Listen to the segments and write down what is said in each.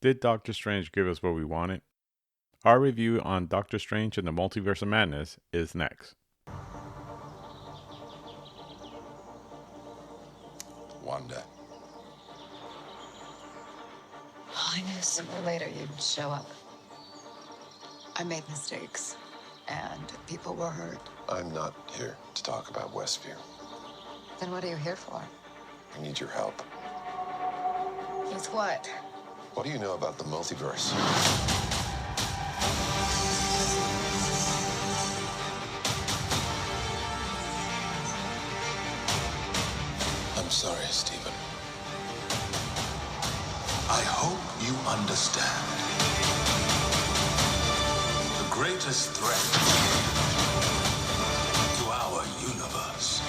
Did Doctor Strange give us what we wanted? Our review on Doctor Strange and the Multiverse of Madness is next. Wanda. I knew sooner or later you'd show up. I made mistakes, and people were hurt. I'm not here to talk about Westview. Then what are you here for? I need your help. With what? What do you know about the multiverse? I'm sorry, Stephen. I hope you understand. The greatest threat to our universe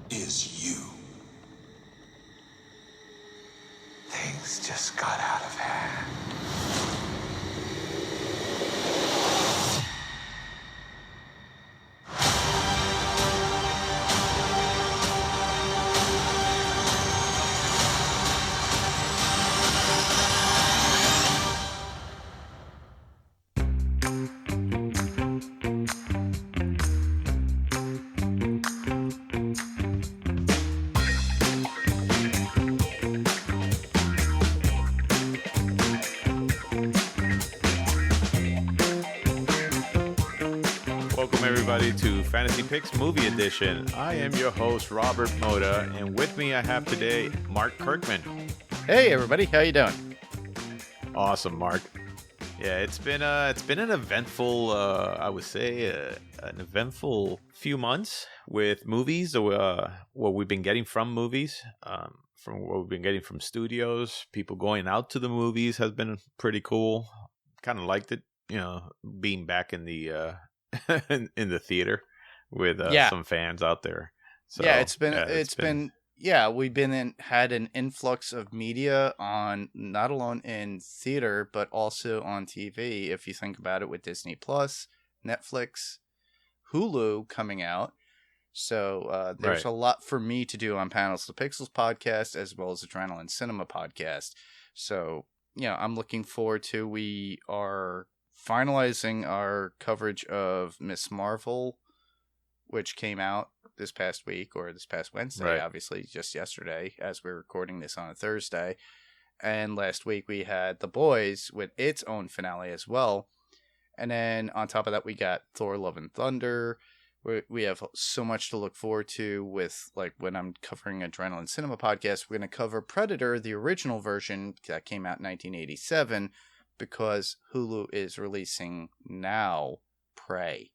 is you. Things just got out of hand. Welcome everybody to Fantasy Picks Movie Edition. I am your host Robert Moda, and with me I have today Mark Kirkman. Hey everybody, how you doing? Awesome, Mark. Yeah, it's been an eventful, I would say, an eventful few months with movies. What we've been getting from movies, from what we've been getting from studios, people going out to the movies has been pretty cool. Kind of liked it, being back in the in the theater with some fans out there. So yeah, we've had an influx of media on not alone in theater but also on TV. If you think about it, with Disney Plus, Netflix, Hulu coming out, so there's a lot for me to do on Panels to Pixels podcast as well as Adrenaline Cinema podcast. So I'm looking forward to. We are finalizing our coverage of Miss Marvel, which came out this past week, or this past Wednesday, obviously just yesterday as we're recording this on a Thursday. And last week we had The Boys with its own finale as well. And then on top of that, we got Thor Love and Thunder. We have so much to look forward to with, like, when I'm covering Adrenaline Cinema podcast, we're going to cover Predator, the original version that came out in 1987, because Hulu is releasing now Prey,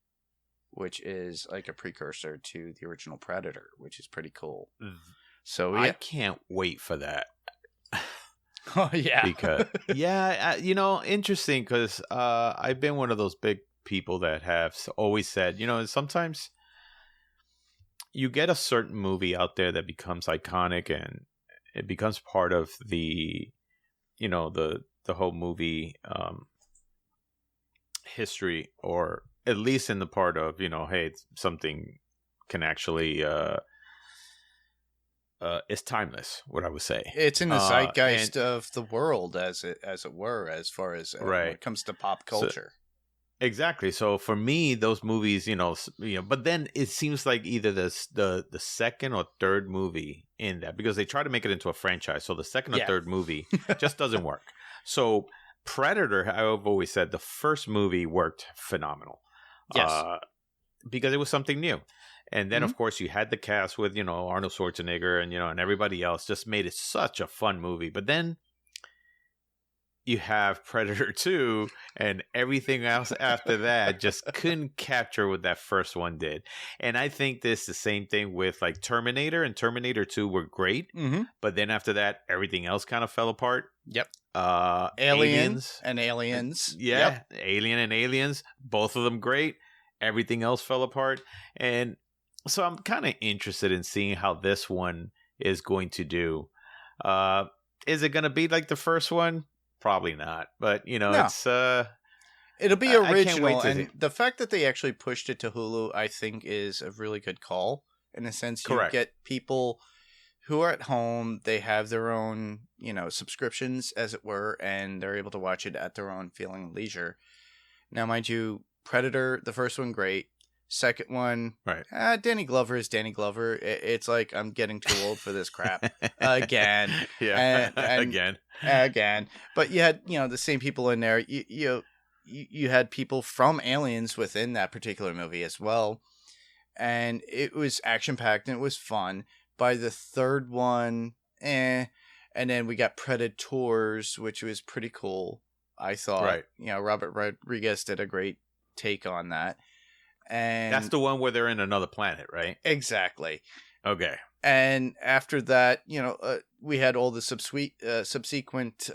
which is like a precursor to the original Predator, which is pretty cool. So I can't wait for that. Oh yeah, because interesting, because I've been one of those big people that have always said, sometimes you get a certain movie out there that becomes iconic and it becomes part of the the whole movie history, or at least in the part of, hey, something can actually it's timeless, what I would say. It's in the zeitgeist of the world, as it were, as far as when it comes to pop culture. Exactly. So for me, those movies, but then it seems like either the second or third movie in that, because they try to make it into a franchise. So the second or third movie just doesn't work. So Predator, I've always said the first movie worked phenomenal. Yes. Because it was something new. And then, of course, you had the cast with, Arnold Schwarzenegger and everybody else, just made it such a fun movie. But then you have Predator 2, and everything else after that just couldn't capture what that first one did. And I think this is the same thing with like Terminator, and Terminator 2 were great. Mm-hmm. But then after that, everything else kind of fell apart. Yep. Aliens. Yeah. Yep. Alien and Aliens, both of them great. Everything else fell apart. And so I'm kind of interested in seeing how this one is going to do. Is it going to be like the first one? Probably not. But, No. It'll be I can't wait original, to and see. the fact that they actually pushed it to Hulu, I think, is a really good call. In a sense, you Correct. get people who are at home, they have their own, subscriptions, as it were, and they're able to watch it at their own feeling and leisure. Now, mind you, Predator, the first one, great. Second one, Right. Danny Glover is Danny Glover. It's like I'm getting too old for this crap again. Yeah. And again. But you had, the same people in there. You had people from Aliens within that particular movie as well. And it was action-packed and it was fun. By the third one, And then we got Predators, which was pretty cool, I thought. Right. Robert Rodriguez did a great take on that. And That's the one where they're in another planet, right? Exactly. Okay. And after that, we had all the subsequent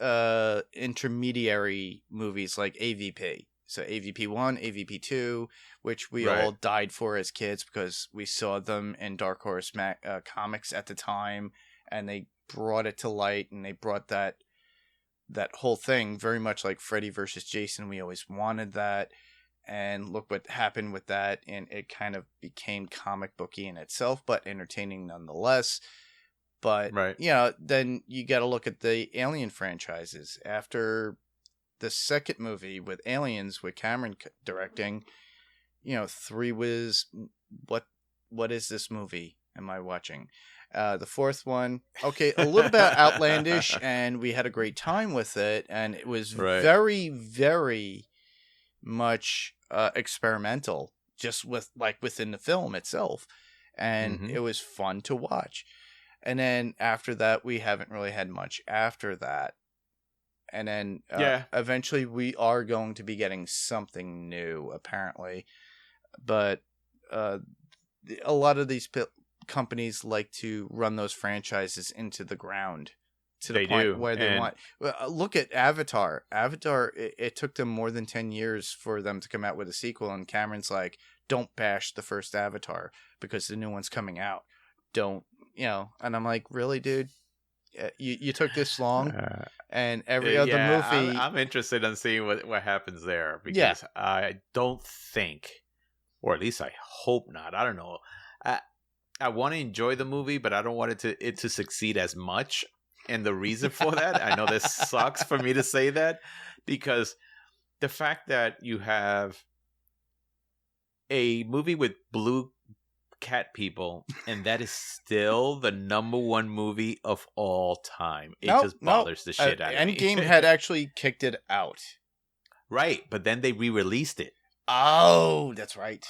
intermediary movies like AVP. So AVP 1, AVP 2, which we Right. all died for as kids because we saw them in Dark Horse comics at the time, and they brought it to light, and they brought that whole thing very much like Freddy versus Jason. We always wanted that. And look what happened with that, and it kind of became comic booky in itself, but entertaining nonetheless. But, Right. Then you got to look at the Alien franchises. After the second movie with Aliens, with Cameron directing, 3 was, what is this movie am I watching? The fourth one, okay, a little bit outlandish, and we had a great time with it, and it was very, very much experimental, just within the film itself, and it was fun to watch. And then after that, we haven't really had much after that. And then eventually we are going to be getting something new, apparently. But a lot of these companies like to run those franchises into the ground to the point where they want. Look at Avatar. Avatar, it took them more than 10 years for them to come out with a sequel, and Cameron's like, don't bash the first Avatar because the new one's coming out. Don't, and I'm like, really, dude? You took this long, and every other movie. I'm interested in seeing what happens there, because I don't think, or at least I hope not. I don't know. I want to enjoy the movie, but I don't want it to succeed as much. And the reason for that, I know this sucks for me to say that, because the fact that you have a movie with blue cat people, and that is still the number one movie of all time. It just bothers the shit out of me. Endgame had actually kicked it out. Right, but then they re-released it. Oh, that's right.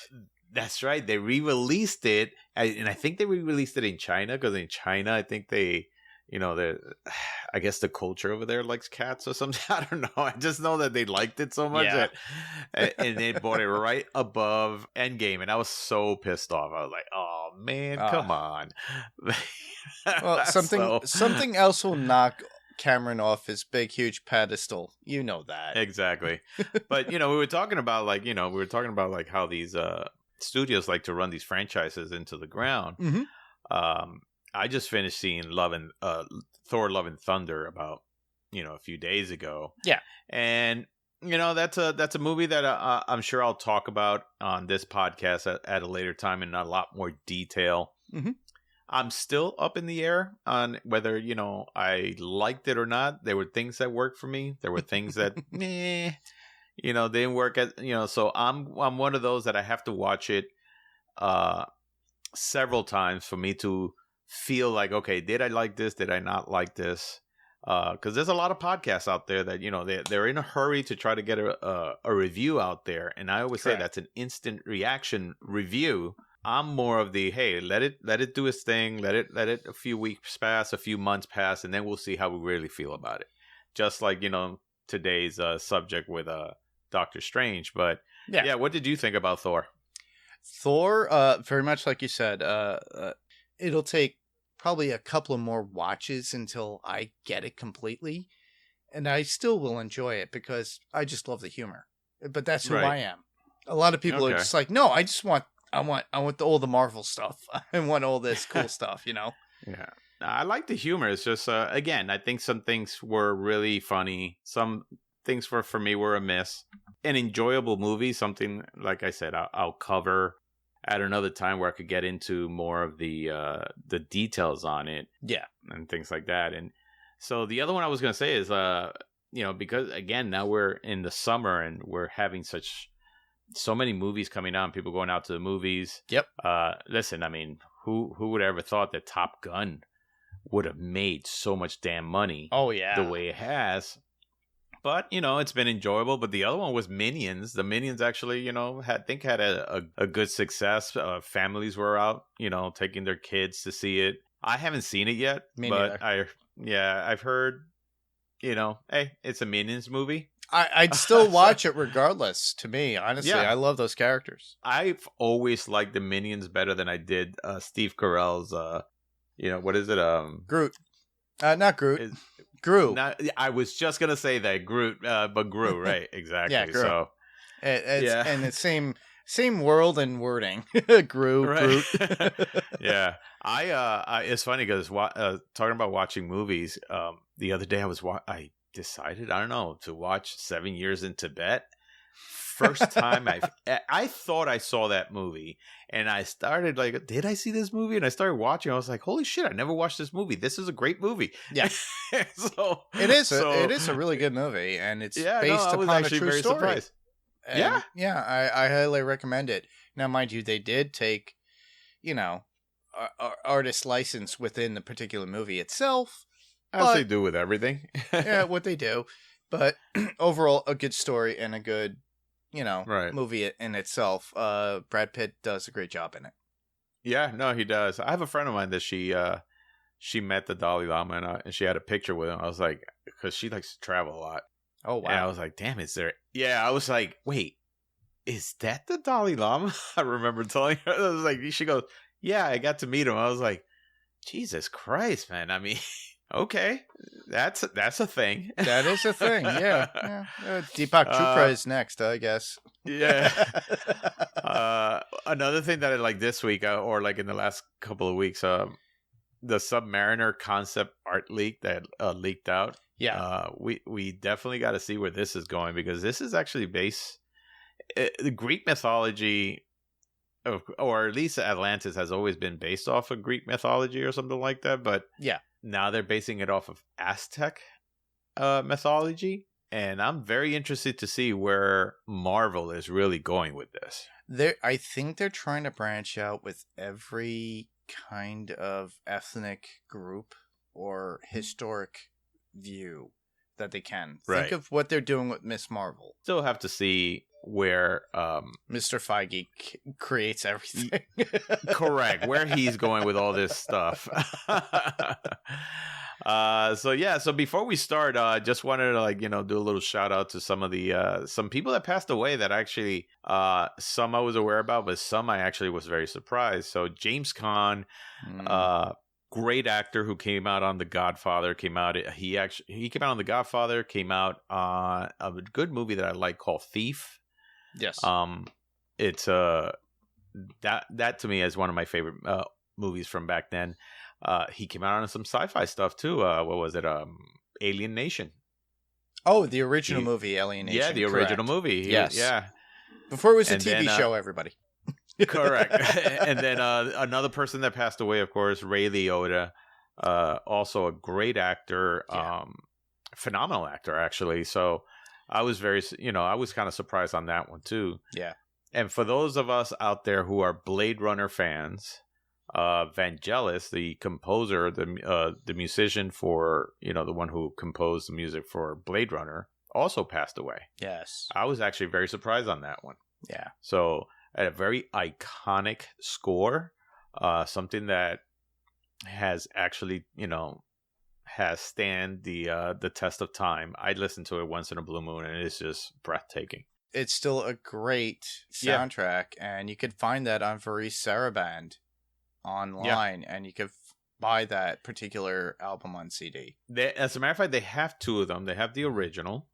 That's right. They re-released it, and I think they re-released it in China, because in China, I think they... I guess the culture over there likes cats or something. I don't know. I just know that they liked it so much and they bought it right above Endgame, and I was so pissed off. I was like, "Oh man, come on!" Well, something else will knock Cameron off his big, huge pedestal. You know that exactly. But we were talking about how these studios like to run these franchises into the ground. I just finished seeing Thor: Love and Thunder about a few days ago. Yeah, and that's a movie that I'm sure I'll talk about on this podcast at a later time in a lot more detail. I'm still up in the air on whether I liked it or not. There were things that worked for me. There were things that didn't work. So I'm one of those that I have to watch it several times for me to feel like, okay, did I like this? Did I not like this? Because there's a lot of podcasts out there that they're in a hurry to try to get a review out there, and I always say that's an instant reaction review. I'm more of the, hey, let it do its thing, let it a few weeks pass, a few months pass, and then we'll see how we really feel about it. Just like today's subject with Doctor Strange. But yeah, what did you think about Thor? Thor, very much like you said, it'll take probably a couple of more watches until I get it completely, and I still will enjoy it because I just love the humor. But that's who I am. A lot of people are just like, no, I want all the Marvel stuff. I want all this cool stuff, Yeah. I like the humor. It's just again, I think some things were really funny. Some things for me were a miss. an enjoyable movie. Something, like I said, I'll cover at another time where I could get into more of the details on it. Yeah. And things like that. And so the other one I was going to say is, because again, now we're in the summer and we're having so many movies coming out, and people going out to the movies. Yep. Listen, I mean, who would ever thought that Top Gun would have made so much damn money? Oh, yeah. The way it has. But, it's been enjoyable. But the other one was Minions. The Minions actually, had a good success. Families were out, taking their kids to see it. I haven't seen it yet. Me but neither. I've heard, hey, it's a Minions movie. I'd still watch it regardless, to me. Honestly, Yeah. I love those characters. I've always liked the Minions better than I did Steve Carell's, what is it? Groot. Not Groot. Gru. I was just going to say that, Groot, but Gru, right? Exactly. Yeah, Gru. So, And it's same world and wording. Gru, right. Groot. Yeah. I it's funny because talking about watching movies, the other day I decided, I don't know, to watch 7 Years in Tibet. First time I thought I saw that movie, and I started like, did I see this movie? And I started watching. I was like, holy shit, I never watched this movie. This is a great movie. Yeah. So It is a really good movie, and it's based upon a true story. Surprised. And I highly recommend it. Now, mind you, they did take, artist license within the particular movie itself. As they do with everything. Yeah, what they do. But overall, a good story and a good, Right. movie in itself. Brad Pitt does a great job in it. Yeah, no, he does. I have a friend of mine that she met the Dalai Lama, and she had a picture with him. I was like, because she likes to travel a lot. Oh, wow. And I was like, damn, is there? Yeah, I was like, wait, is that the Dalai Lama? I remember telling her. I was like, she goes, yeah, I got to meet him. I was like, Jesus Christ, man. I mean, okay, that's a thing. That is a thing, yeah. Deepak Chopra is next, I guess. Yeah. Another thing that I like this week, or like in the last couple of weeks, the Submariner concept art leak that leaked out. Yeah. We definitely got to see where this is going, because this is actually based the Greek mythology, or at least Atlantis has always been based off of Greek mythology or something like that. But yeah, now they're basing it off of Aztec mythology, and I'm very interested to see where Marvel is really going with this. I think they're trying to branch out with every kind of ethnic group or historic view that they can. Right. Think of what they're doing with Miss Marvel. Still have to see where Mr. Feige creates everything. Correct, where he's going with all this stuff. So before we start, just wanted to do a little shout out to some of the some people that passed away that actually some I was aware about, but some I actually was very surprised. So James Caan, great actor who came out on The Godfather, he came out on The Godfather, came out on a good movie that I like called Thief. Yes. It's that to me is one of my favorite movies from back then. He came out on some sci-fi stuff too. What was it? Alien Nation. Oh, the original movie, Alien Nation. Yeah, the original movie. Yes. Yeah. Before it was a TV show, everybody. Correct. And then another person that passed away, of course, Ray Liotta. Also a great actor. Yeah. Phenomenal actor, actually. So I was I was kind of surprised on that one too. Yeah. And for those of us out there who are Blade Runner fans, Vangelis, the composer, the musician for, the one who composed the music for Blade Runner, also passed away. Yes. I was actually very surprised on that one. Yeah. So a very iconic score, something that has actually, has stand the test of time. I listen to it once in a blue moon, and it's just breathtaking. It's still a great soundtrack, and you could find that on Varis Saraband online, and you could buy that particular album on CD. As a matter of fact, they have two of them. They have the original,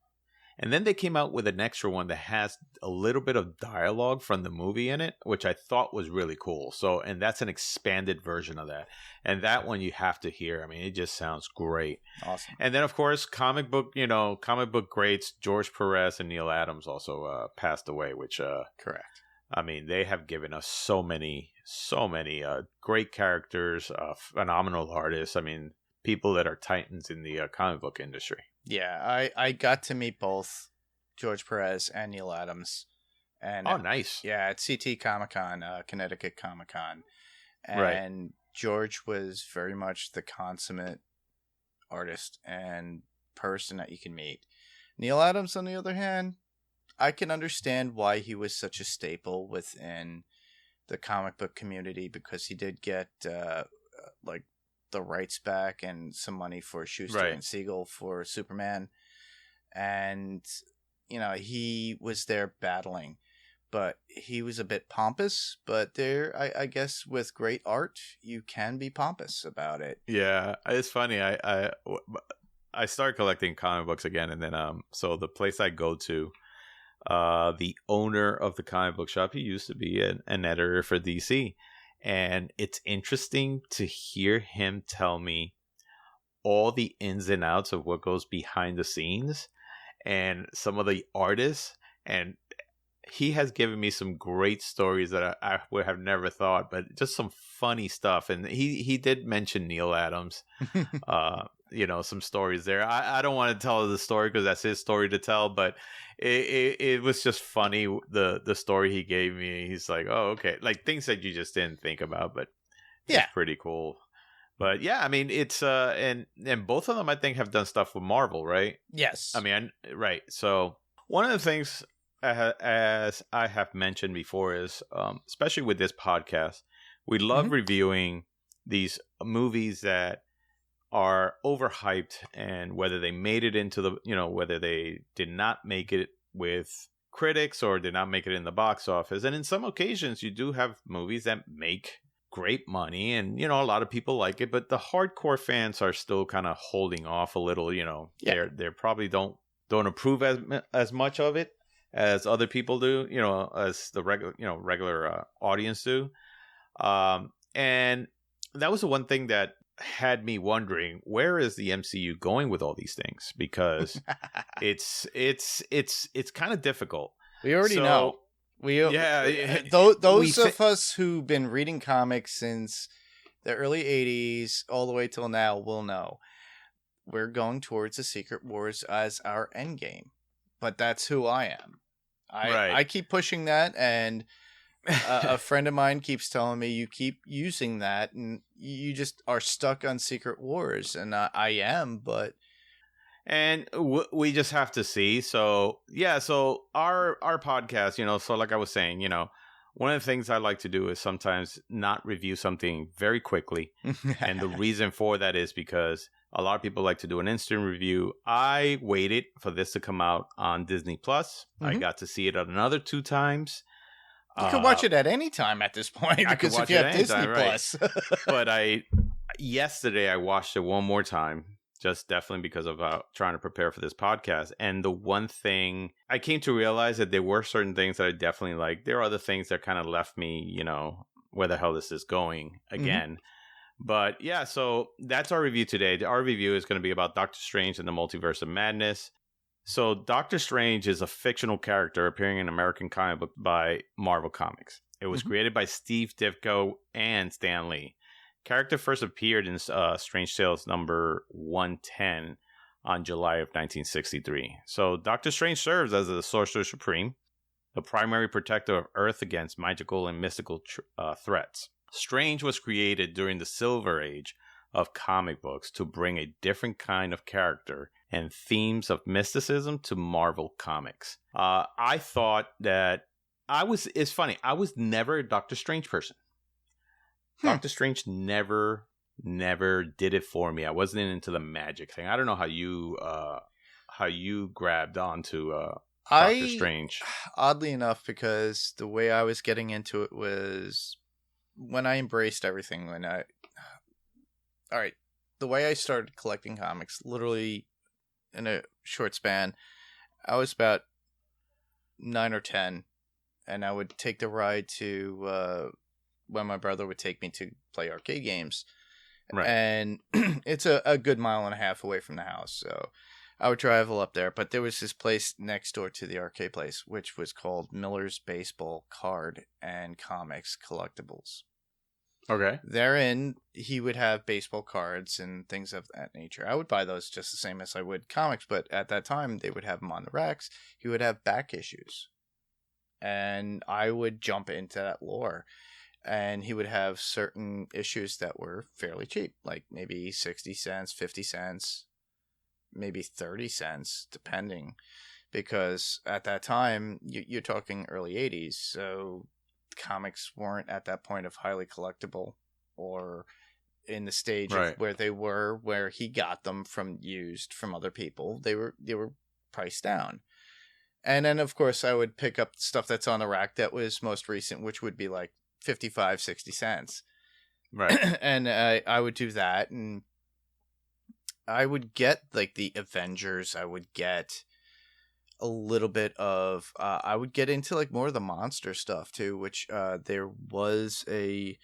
And then they came out with an extra one that has a little bit of dialogue from the movie in it, which I thought was really cool. So, and that's an expanded version of that. And that one you have to hear. I mean, it just sounds great. Awesome. And then, of course, comic book greats George Perez and Neil Adams also passed away, which Correct. I mean, they have given us so many great characters, phenomenal artists. I mean, people that are titans in the comic book industry. Yeah, I got to meet both George Perez and Neil Adams. And Oh, nice. yeah, at CT Comic-Con, Connecticut Comic-Con. And Right. George was very much the consummate artist and person that you can meet. Neil Adams, on the other hand, I can understand why he was such a staple within the comic book community, because he did get like the rights back and some money for Schuster Right. and Siegel for Superman, and he was there battling, but he was a bit pompous. But I guess with great art you can be pompous about it. Yeah, it's funny. I started collecting comic books again, and then so the place I go to, the owner of the comic book shop, he used to be an editor for DC. And it's interesting to hear him tell me all the ins and outs of what goes behind the scenes and some of the artists. And he has given me some great stories that I would have never thought, but just some funny stuff. And he did mention Neil Adams, some stories there. I don't want to tell the story because that's his story to tell, but it was just funny, the story he gave me. He's like, oh, okay, like things that you just didn't think about, but Yeah. it's pretty cool. But yeah, I mean, it's and both of them I think have done stuff with Marvel, right? Yes. I mean, right. So one of the things, as I have mentioned before, is especially with this podcast, we love reviewing these movies that are overhyped, and whether they made it into the, whether they did not make it with critics or did not make it in the box office. And in some occasions, you do have movies that make great money, and a lot of people like it, but the hardcore fans are still kind of holding off a little. They're probably don't approve as much of it as other people do, as the regular audience do. And that was the one thing that had me wondering, where is the MCU going with all these things? Because it's kind of difficult. We already know. Those of us who've been reading comics since the early 80s all the way till now will know we're going towards the Secret Wars as our end game. But that's who I am. I keep pushing that, and a friend of mine keeps telling me, you keep using that and you just are stuck on Secret Wars. And I am, but... And we just have to see. So, yeah, so our podcast, so like I was saying, one of the things I like to do is sometimes not review something very quickly. And the reason for that is because a lot of people like to do an instant review. I waited for this to come out on Disney Plus. I got to see it another 2 times. You can watch it at any time at this point, because if you have Disney Plus. But yesterday I watched it one more time, just definitely because of trying to prepare for this podcast. And the one thing I came to realize, that there were certain things that I definitely liked. There are other things that kind of left me, where the hell this is going again. But yeah, so that's our review today. Our review is going to be about Doctor Strange and the Multiverse of Madness. So Doctor Strange is a fictional character appearing in an American comic book by Marvel Comics. It was created by Steve Ditko and Stan Lee. Character first appeared in Strange Tales number 110 on July of 1963. So Doctor Strange serves as the Sorcerer Supreme, the primary protector of Earth against magical and mystical threats. Strange was created during the Silver Age of comic books to bring a different kind of character and themes of mysticism to Marvel Comics. I thought that it's funny, I was never a Doctor Strange person. Doctor Strange never did it for me. I wasn't into the magic thing. I don't know how you grabbed onto Doctor Strange. Oddly enough, because the way I was getting into it was when I embraced everything. The way I started collecting comics, literally in a short span, I was about 9 or 10, and I would take the ride to when my brother would take me to play arcade games. Right. And it's a good mile and a half away from the house, so I would travel up there. But there was this place next door to the arcade place, which was called Miller's Baseball Card and Comics Collectibles. Okay. Therein, he would have baseball cards and things of that nature. I would buy those just the same as I would comics, but at that time, they would have them on the racks. He would have back issues. And I would jump into that lore. And he would have certain issues that were fairly cheap, like maybe 60 cents, 50 cents, maybe 30 cents, depending. Because at that time, you're talking early 80s, so comics weren't at that point of highly collectible or in the stage Right. of where they were, where he got them from used from other people. They were priced down. And then, of course, I would pick up stuff that's on the rack that was most recent, which would be like 55, 60 cents. Right. And I would do that, and I would get like the Avengers. I would get a little bit of I would get into like more of the monster stuff too, which there was an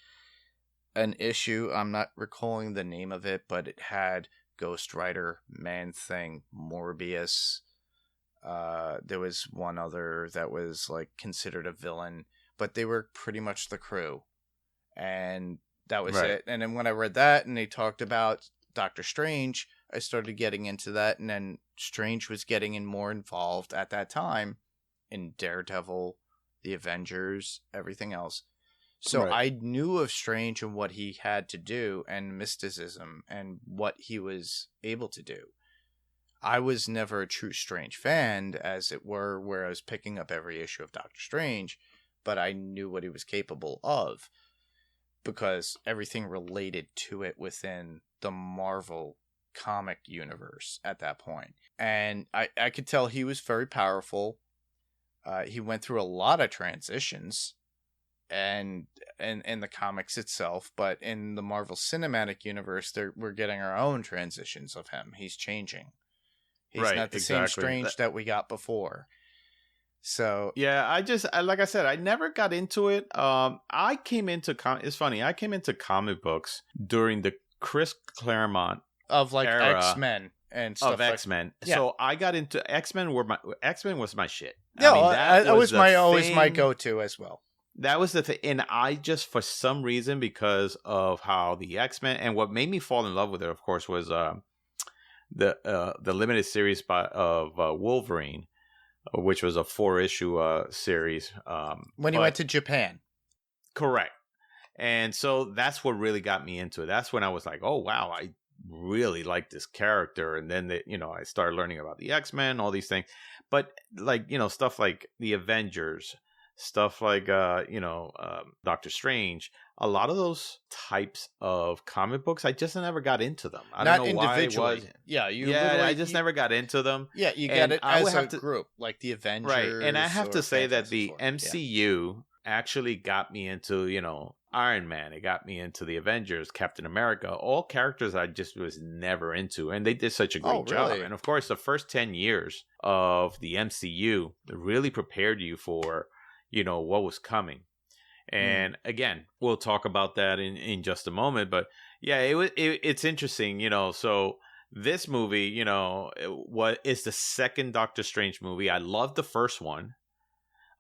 issue. I'm not recalling the name of it, but it had Ghost Rider, Man-Thing, Morbius. There was one other that was like considered a villain, but they were pretty much the crew, and that was Right. it. And then when I read that and they talked about Doctor Strange, I started getting into that, and then Strange was getting more involved at that time in Daredevil, the Avengers, everything else. So Right. I knew of Strange and what he had to do, and mysticism, and what he was able to do. I was never a true Strange fan, as it were, where I was picking up every issue of Doctor Strange, but I knew what he was capable of because everything related to it within the Marvel comic universe at that point. And I could tell he was very powerful. He went through a lot of transitions and in the comics itself, but in the Marvel Cinematic Universe, we're getting our own transitions of him. He's changing. He's Right, not the same exactly. Strange that we got before. So Yeah, like I said, I never got into it. I came into it's funny. I came into comic books during the Chris Claremont of like era X-Men and stuff of like X-Men. Yeah. So I got into X-Men. X-Men was my shit. No, I mean, that was the my always my thing. go-to as well. That was the thing, and I just, for some reason, because of how the X-Men, and what made me fall in love with it, of course, was the limited series of Wolverine, which was a 4-issue series. When he went to Japan. Correct. And so that's what really got me into it. That's when I was like, oh, wow, I really like this character. And then, I started learning about the X-Men, all these things. But, like, stuff like the Avengers, stuff like, Doctor Strange, a lot of those types of comic books, I just never got into them. I Not don't know why it individually. was. Yeah, I just never got into them. Yeah, you And get it I as would a have to- group, like the Avengers. Right. And I have to or say that the Fantastic Four. MCU actually got me into, Iron Man. It got me into the Avengers, Captain America, all characters I just was never into. And they did such a great job. really? And of course, the first 10 years of the MCU really prepared you for, what was coming. And again, we'll talk about that in just a moment. But yeah, it's interesting, so this movie, is the second Doctor Strange movie. I loved the first one.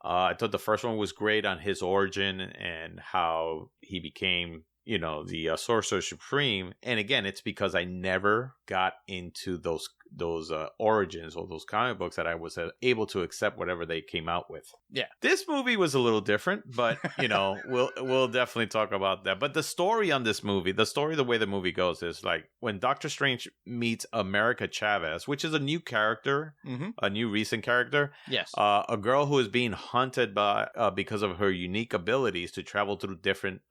I thought the first one was great on his origin and how he became, the Sorcerer Supreme. And again, it's because I never got into those origins or those comic books that I was able to accept whatever they came out with. Yeah. This movie was a little different, but we'll definitely talk about that. But the story on this movie, the way the movie goes is like when Doctor Strange meets America Chavez, which is a new character, a new recent character. Yes. A girl who is being hunted by because of her unique abilities to travel through different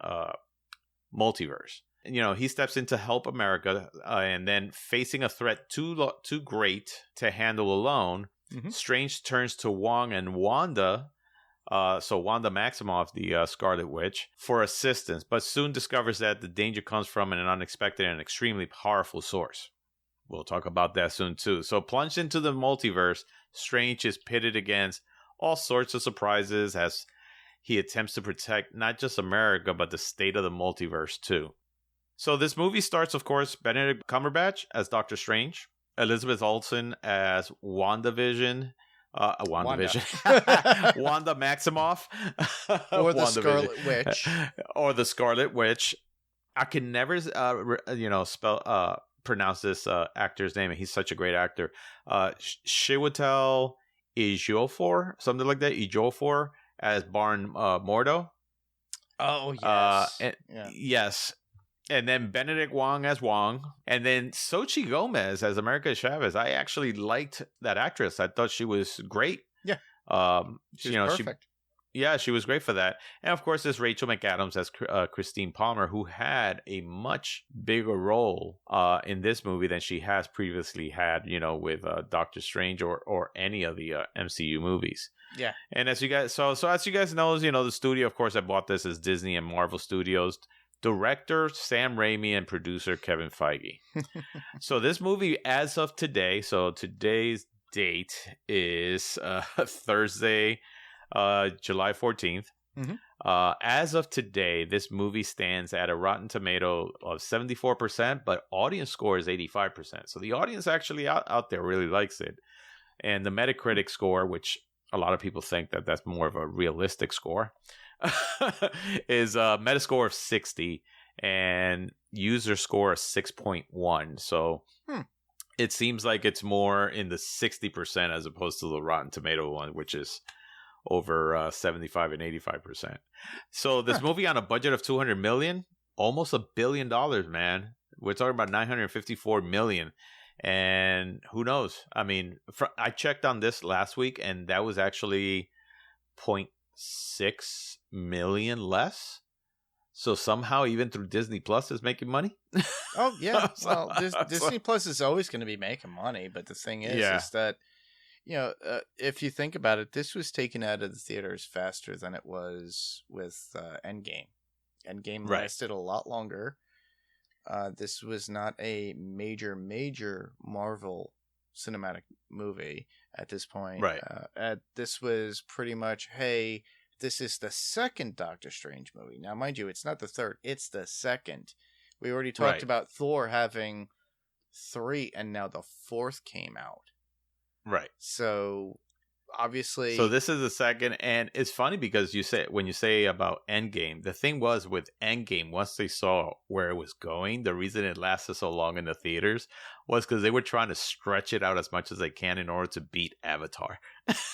multiverse. He steps in to help America, and then facing a threat too great to handle alone, Strange turns to Wong and Wanda, so Wanda Maximoff, the Scarlet Witch, for assistance, but soon discovers that the danger comes from an unexpected and extremely powerful source. We'll talk about that soon too. So plunged into the multiverse, Strange is pitted against all sorts of surprises as he attempts to protect not just America, but the state of the multiverse too. So this movie starts, of course, Benedict Cumberbatch as Doctor Strange, Elizabeth Olsen as WandaVision, Wanda. Wanda Maximoff, Or the WandaVision. Scarlet Witch. Or the Scarlet Witch. I can never, pronounce this actor's name. He's such a great actor. Chiwetel Ejiofor, something like that. Ejiofor as Baron Mordo. Oh, yes. Yes. And then Benedict Wong as Wong. And then Xochitl Gomez as America Chavez. I actually liked that actress. I thought she was great. Yeah. She's perfect. She was great for that. And of course, there's Rachel McAdams as Christine Palmer, who had a much bigger role in this movie than she has previously had, with Doctor Strange or any of the MCU movies. Yeah. And as you guys, so as you guys know, the studio, of course, that bought this is Disney and Marvel Studios. Director Sam Raimi and producer Kevin Feige. So this movie, as of today, so today's date is Thursday, July 14th. Mm-hmm. As of today, this movie stands at a Rotten Tomato of 74%, but audience score is 85%. So the audience actually out there really likes it. And the Metacritic score, which a lot of people think that that's more of a realistic score, is a Metascore of 60 and user score of 6.1. So it seems like it's more in the 60% as opposed to the Rotten Tomato one, which is over 75 and 85%. So this movie on a budget of $200 million, almost $1 billion, man. We're talking about $954 million. And who knows? I mean, I checked on this last week, and that was actually 0.6 million less. So somehow, even through Disney Plus, is making money. Oh yeah, well, Disney Plus is always going to be making money. But the thing is that if you think about it, this was taken out of the theaters faster than it was with Endgame. Endgame lasted a lot longer. This was not a major Marvel cinematic movie at this point. Right. This was pretty much, hey, this is the second Doctor Strange movie. Now, mind you, it's not the third. It's the second. We already talked about Thor having 3, and now the 4th came out. Right. So obviously, so this is the second, and it's funny because when you say about Endgame, the thing was with Endgame, once they saw where it was going, the reason it lasted so long in the theaters was because they were trying to stretch it out as much as they can in order to beat Avatar.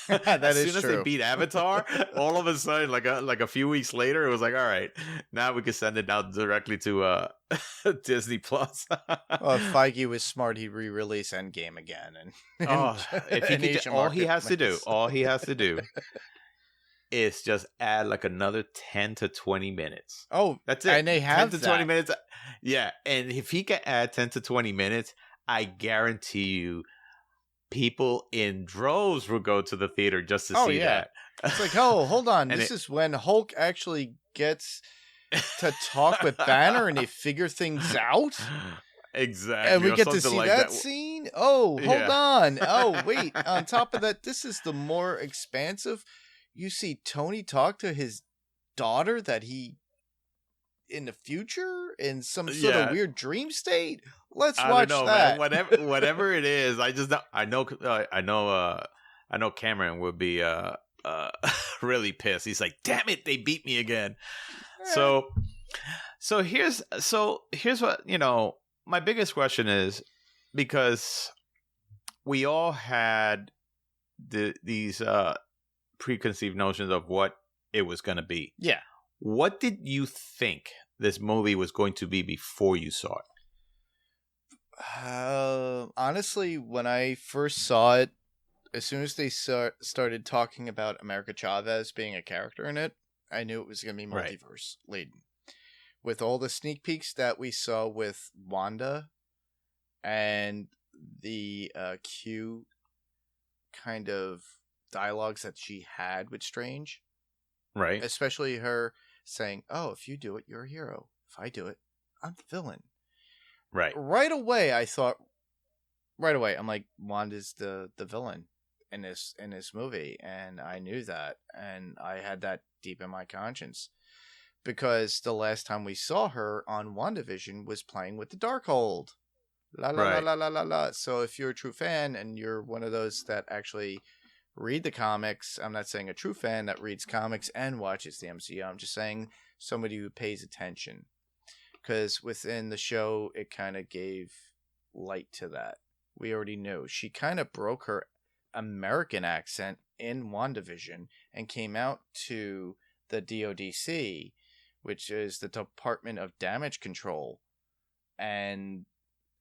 As soon as they beat Avatar, all of a sudden, like a few weeks later, it was like, all right, now we can send it down directly to Disney Plus. Well, if Feige was smart, he'd re-release Endgame again. If he could, all he has to do is just add like another 10 to 20 minutes. Oh, that's it. And they have 10 to 20 minutes. Yeah, and if he can add 10 to 20 minutes, I guarantee you, people in droves will go to the theater just to see that. It's like, oh, hold on. This is when Hulk actually gets to talk with Banner and they figure things out. Exactly. And we get to see that scene. Oh, hold on. Oh, wait. On top of that, this is the more expansive. You see Tony talk to his daughter that he in the future in some sort of weird dream state. Let's watch that. Man. Whatever it is, I know Cameron would be really pissed. He's like, "Damn it, they beat me again." So here's what, my biggest question is, because we all had these preconceived notions of what it was going to be. Yeah. What did you think this movie was going to be before you saw it? Honestly, when I first saw it, as soon as they started talking about America Chavez being a character in it, I knew it was going to be multiverse laden. With all the sneak peeks that we saw with Wanda and the cute kind of dialogues that she had with Strange. Right. Especially her saying, "Oh, if you do it, you're a hero. If I do it, I'm the villain." Right. Right away, I thought, right away, I'm like, Wanda's the villain in this movie, and I knew that, and I had that deep in my conscience because the last time we saw her on WandaVision was playing with the Darkhold. La la la Right. la la la la. So if you're a true fan and you're one of those that actually read the comics, I'm not saying a true fan that reads comics and watches the MCU. I'm just saying somebody who pays attention, because within the show it kind of gave light to that. We already knew she kind of broke her American accent in WandaVision and came out to the DODC, which is the Department of Damage Control, and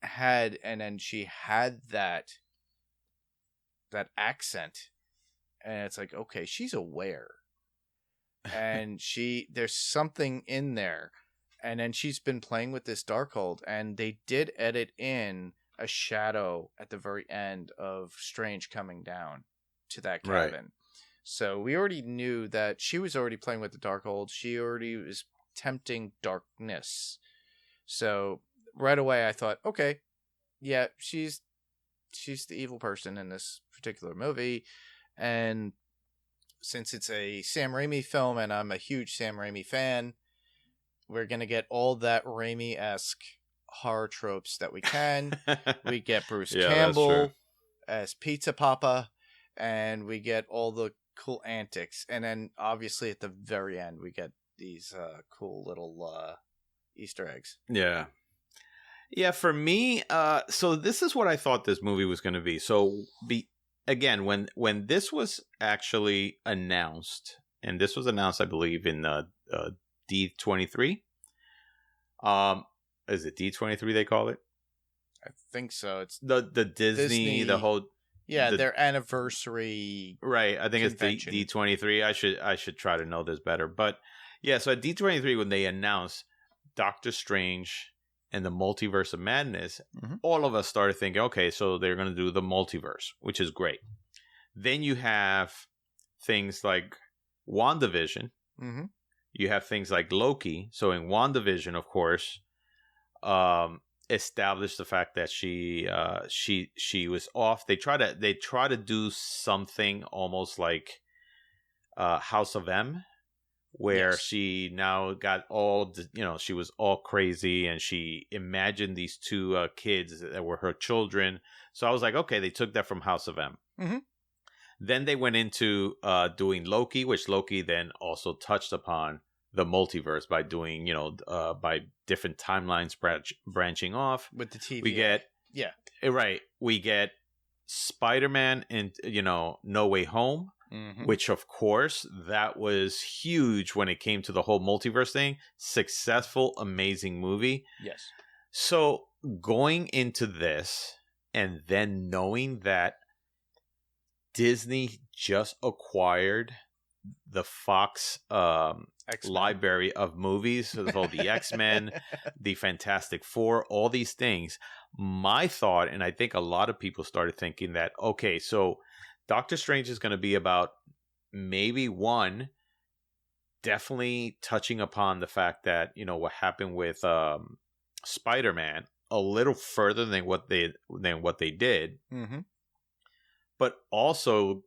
then she had that accent, and it's like, okay, she's aware, and there's something in there, and then she's been playing with this Darkhold, and they did edit in a shadow at the very end of Strange coming down to that cabin. Right. So we already knew that she was already playing with the Darkhold. She already was tempting darkness. So right away I thought, okay, yeah, she's the evil person in this particular movie. And since it's a Sam Raimi film and I'm a huge Sam Raimi fan, we're going to get all that Raimi-esque horror tropes that we can. We get Bruce Campbell as Pizza Papa, and we get all the cool antics. And then obviously at the very end, we get these cool little Easter eggs. Yeah. Yeah, for me, so this is what I thought this movie was going to be. So, again, when this was actually announced, and this was announced, I believe, in D23. Is it D23 they call it? I think so. It's the Disney, the whole... Yeah, their anniversary. Right, I think convention. It's D23. I should try to know this better. But, yeah, so at D23, when they announced Doctor Strange and the Multiverse of Madness, all of us started thinking, okay, so they're going to do the multiverse, which is great. Then you have things like WandaVision. Mm-hmm. You have things like Loki. So in WandaVision, of course, established the fact that she was off. They try to do something almost like House of M, where she now got all, she was all crazy and she imagined these two kids that were her children. So I was like, okay, they took that from House of M. Mm-hmm. Then they went into doing Loki, which Loki then also touched upon the multiverse by doing, by different timelines branching off. With the TV. We get, right. We get Spider-Man in, No Way Home. Mm-hmm. Which, of course, that was huge when it came to the whole multiverse thing. Successful, amazing movie. Yes. So going into this and then knowing that Disney just acquired the Fox library of movies, so the X-Men, the Fantastic Four, all these things, my thought, and I think a lot of people started thinking that, okay, so Doctor Strange is going to be about maybe one, definitely touching upon the fact that, what happened with Spider-Man a little further than what they did. Mm-hmm. But also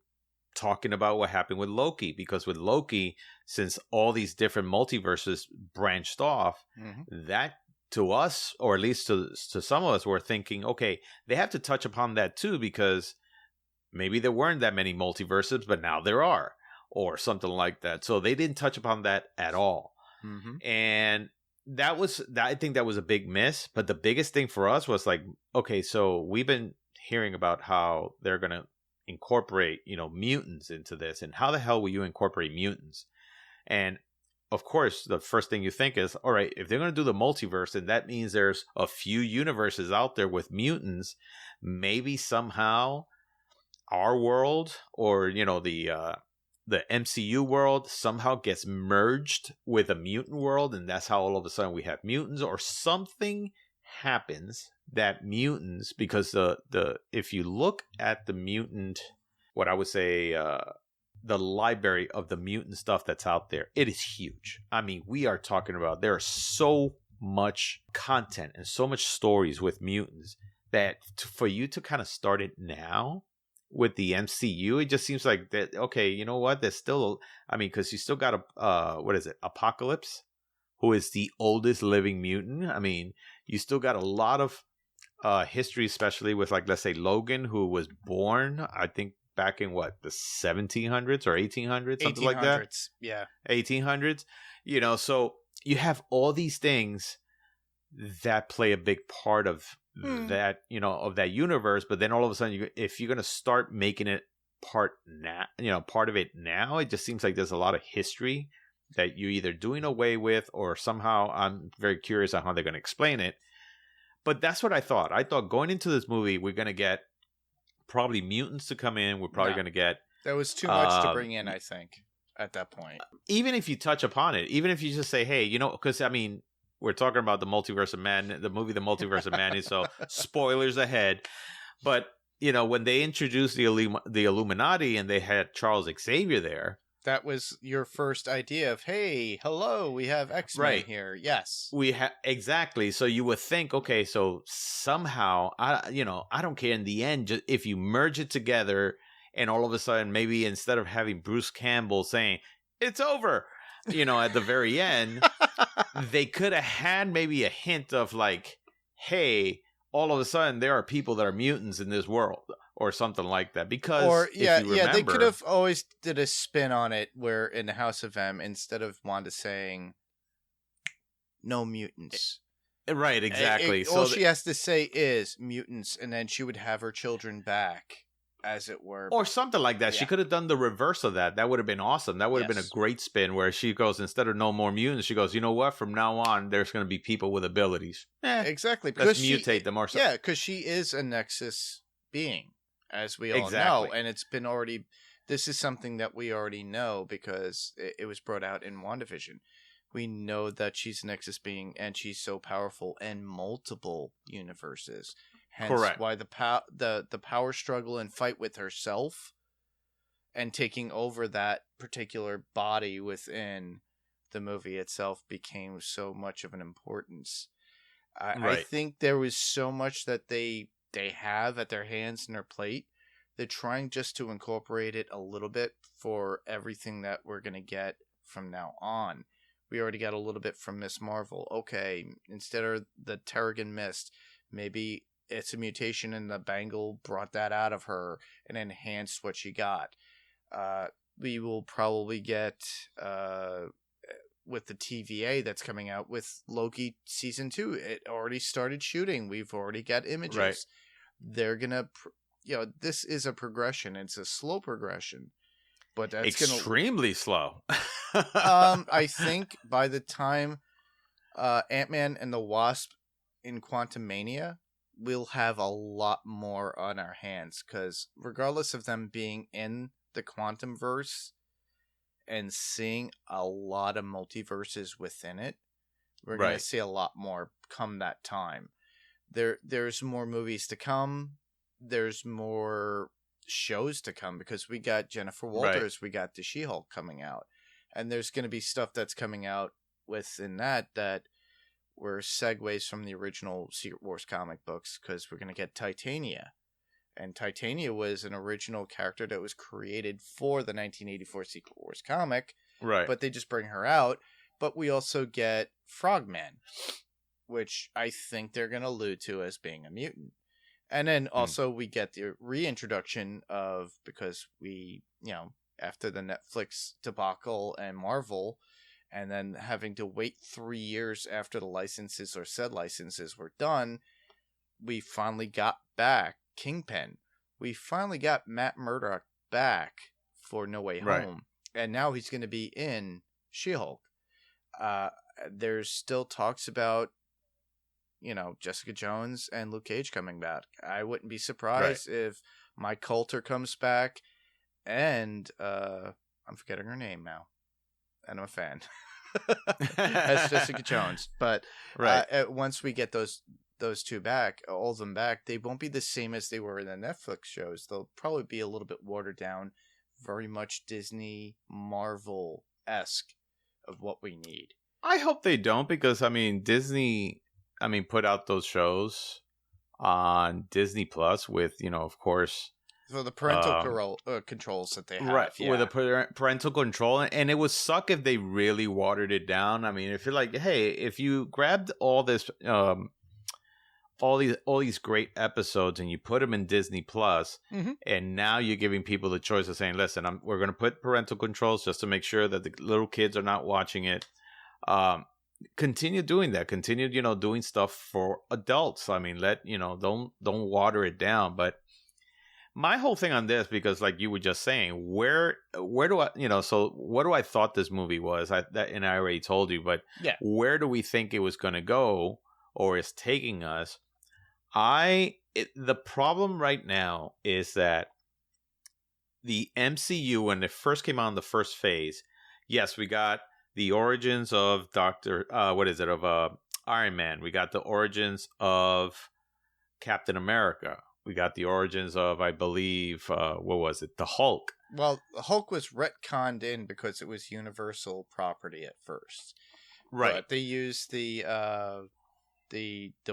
talking about what happened with Loki, because with Loki, since all these different multiverses branched off, that to us, or at least to some of us, were thinking, okay, they have to touch upon that too, because maybe there weren't that many multiverses, but now there are, or something like that. So they didn't touch upon that at all. Mm-hmm. And I think that was a big miss. But the biggest thing for us was like, okay, so we've been hearing about how they're going to incorporate, mutants into this. And how the hell will you incorporate mutants? And of course, the first thing you think is, all right, if they're going to do the multiverse, then that means there's a few universes out there with mutants. Maybe somehow our world, or the MCU world, somehow gets merged with a mutant world, and that's how all of a sudden we have mutants, or something happens that mutants, because the if you look at the mutant, what I would say, the library of the mutant stuff that's out there, it is huge. I mean, we are talking about, there are so much content and so much stories with mutants that for you to kind of start it now with the MCU, it just seems like that. Okay, you know what? There's still, I mean, because you still got a what is it? Apocalypse, who is the oldest living mutant. I mean, you still got a lot of history, especially with, like, let's say Logan, who was born, I think, back in what, the 1700s or 1800s, something like that. 1800s, yeah, 1800s. You know, so you have all these things that play a big part of that, you know, of that universe. But then all of a sudden, if you're going to start making it part now, you know, part of it now, it just seems like there's a lot of history that you're either doing away with, or somehow, I'm very curious on how they're going to explain it. But that's what I thought. I thought going into this movie, we're going to get probably mutants to come in. We're probably going to get... That was too much to bring in, I think, at that point. Even if you touch upon it, even if you just say, hey, you know, because, I mean, we're talking about the Multiverse of Man, the movie The Multiverse of Madness, so spoilers ahead. But, you know, when they introduced the Illuminati and they had Charles Xavier there, that was your first idea of, hey, hello, we have X-Men here. Yes. Exactly. So you would think, okay, so somehow, I don't care in the end, just if you merge it together, and all of a sudden, maybe instead of having Bruce Campbell saying, it's over, you know, at the very end, they could have had maybe a hint of, like, hey, all of a sudden there are people that are mutants in this world, or something like that. Because, or yeah, if you remember, they could have always did a spin on it where in the House of M, instead of Wanda saying no mutants, right, exactly. All she has to say is mutants, and then she would have her children back, as it were, or something like that. Yeah. She could have done the reverse of that. That would have been awesome. That would have been a great spin, where she goes, instead of no more mutants, she goes, you know what? From now on, there's going to be people with abilities. Exactly. Let's mutate them or something. Yeah, because she is a Nexus being, as we all know, and it's been already. This is something that we already know because it was brought out in WandaVision. We know that she's a Nexus being, and she's so powerful in multiple universes. Hence correct. Why the power struggle and fight with herself and taking over that particular body within the movie itself became so much of an importance. I think there was so much that they have at their hands and their plate. They're trying just to incorporate it a little bit for everything that we're going to get from now on. We already got a little bit from Miss Marvel. Okay, instead of the Terrigen Mist, maybe it's a mutation and the bangle brought that out of her and enhanced what she got. We will probably get, with the TVA that's coming out with Loki season 2, it already started shooting. We've already got images. Right. They're going to, this is a progression. It's a slow progression, but that's extremely slow. I think by the time Ant-Man and the Wasp in Quantumania, we'll have a lot more on our hands, because regardless of them being in the Quantumverse and seeing a lot of multiverses within it, we're going to see a lot more come that time. There's more movies to come. There's more shows to come, because we got Jennifer Walters, we got the She-Hulk coming out, and there's going to be stuff that's coming out within that were segues from the original Secret Wars comic books, because we're going to get Titania. And Titania was an original character that was created for the 1984 Secret Wars comic. Right. But they just bring her out. But we also get Frogman, which I think they're going to allude to as being a mutant. And then also we get the reintroduction of, because we, after the Netflix debacle and Marvel, and then having to wait 3 years after the licenses or said licenses were done, we finally got back Kingpin. We finally got Matt Murdock back for No Way Home. And now he's going to be in She-Hulk. There's still talks about, Jessica Jones and Luke Cage coming back. I wouldn't be surprised if Mike Coulter comes back, and I'm forgetting her name now, and I'm a fan. As Jessica Jones. But once we get those two back, all of them back, they won't be the same as they were in the Netflix shows. They'll probably be a little bit watered down, very much Disney, Marvel-esque of what we need. I hope they don't, because, Disney, put out those shows on Disney Plus with, of course, So the parental controls that they have, right, yeah. with a parental control, and it would suck if they really watered it down. I mean, if you're like, hey, if you grabbed all this, all these great episodes and you put them in Disney Plus, and now you're giving people the choice of saying, listen, we're going to put parental controls just to make sure that the little kids are not watching it. Continue doing that. Continue, doing stuff for adults. I mean, don't water it down. But my whole thing on this, because like you were just saying, where do I, so what do I thought this movie was? And I already told you, but where do we think it was going to go or is taking us? The problem right now is that the MCU, when it first came out in the first phase, yes, we got the origins of Iron Man. We got the origins of Captain America. We got the origins of, I believe, what was it? The Hulk. Well, the Hulk was retconned in because it was Universal property at first. Right. But they used the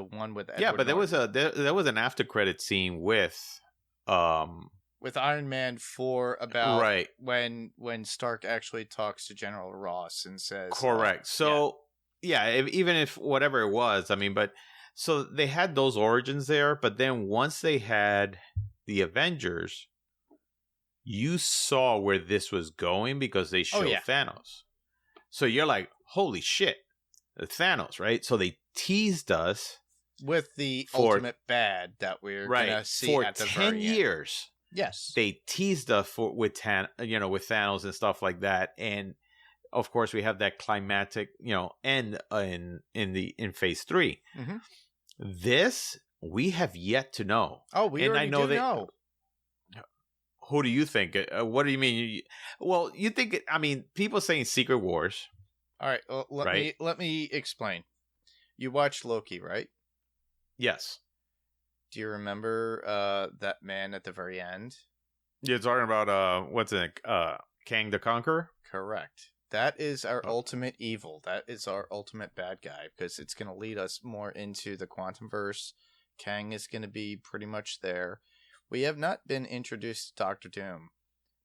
one with Edward but there Norton. there was an after credit scene with Iron Man 4 about right when Stark actually talks to General Ross and says correct. So even if whatever it was, I mean, but so they had those origins there, but then once they had the Avengers, you saw where this was going because they showed Thanos. So you're like, holy shit, Thanos, right? So they teased us with the ultimate bad that we're gonna see for at the 10 very years. End. Yes, they teased us with Thanos and stuff like that, and of course we have that climactic end in phase 3. Mm-hmm. This we have yet to know. Oh, we already know. Who do you think? What do you mean? Well, you think? I mean, people saying Secret Wars. All right, well, let me explain. You watched Loki, right? Yes. Do you remember that man at the very end? You're talking about what's it? Kang the Conqueror? Correct. That is our ultimate evil. That is our ultimate bad guy because it's going to lead us more into the Quantumverse. Kang is going to be pretty much there. We have not been introduced to Doctor Doom.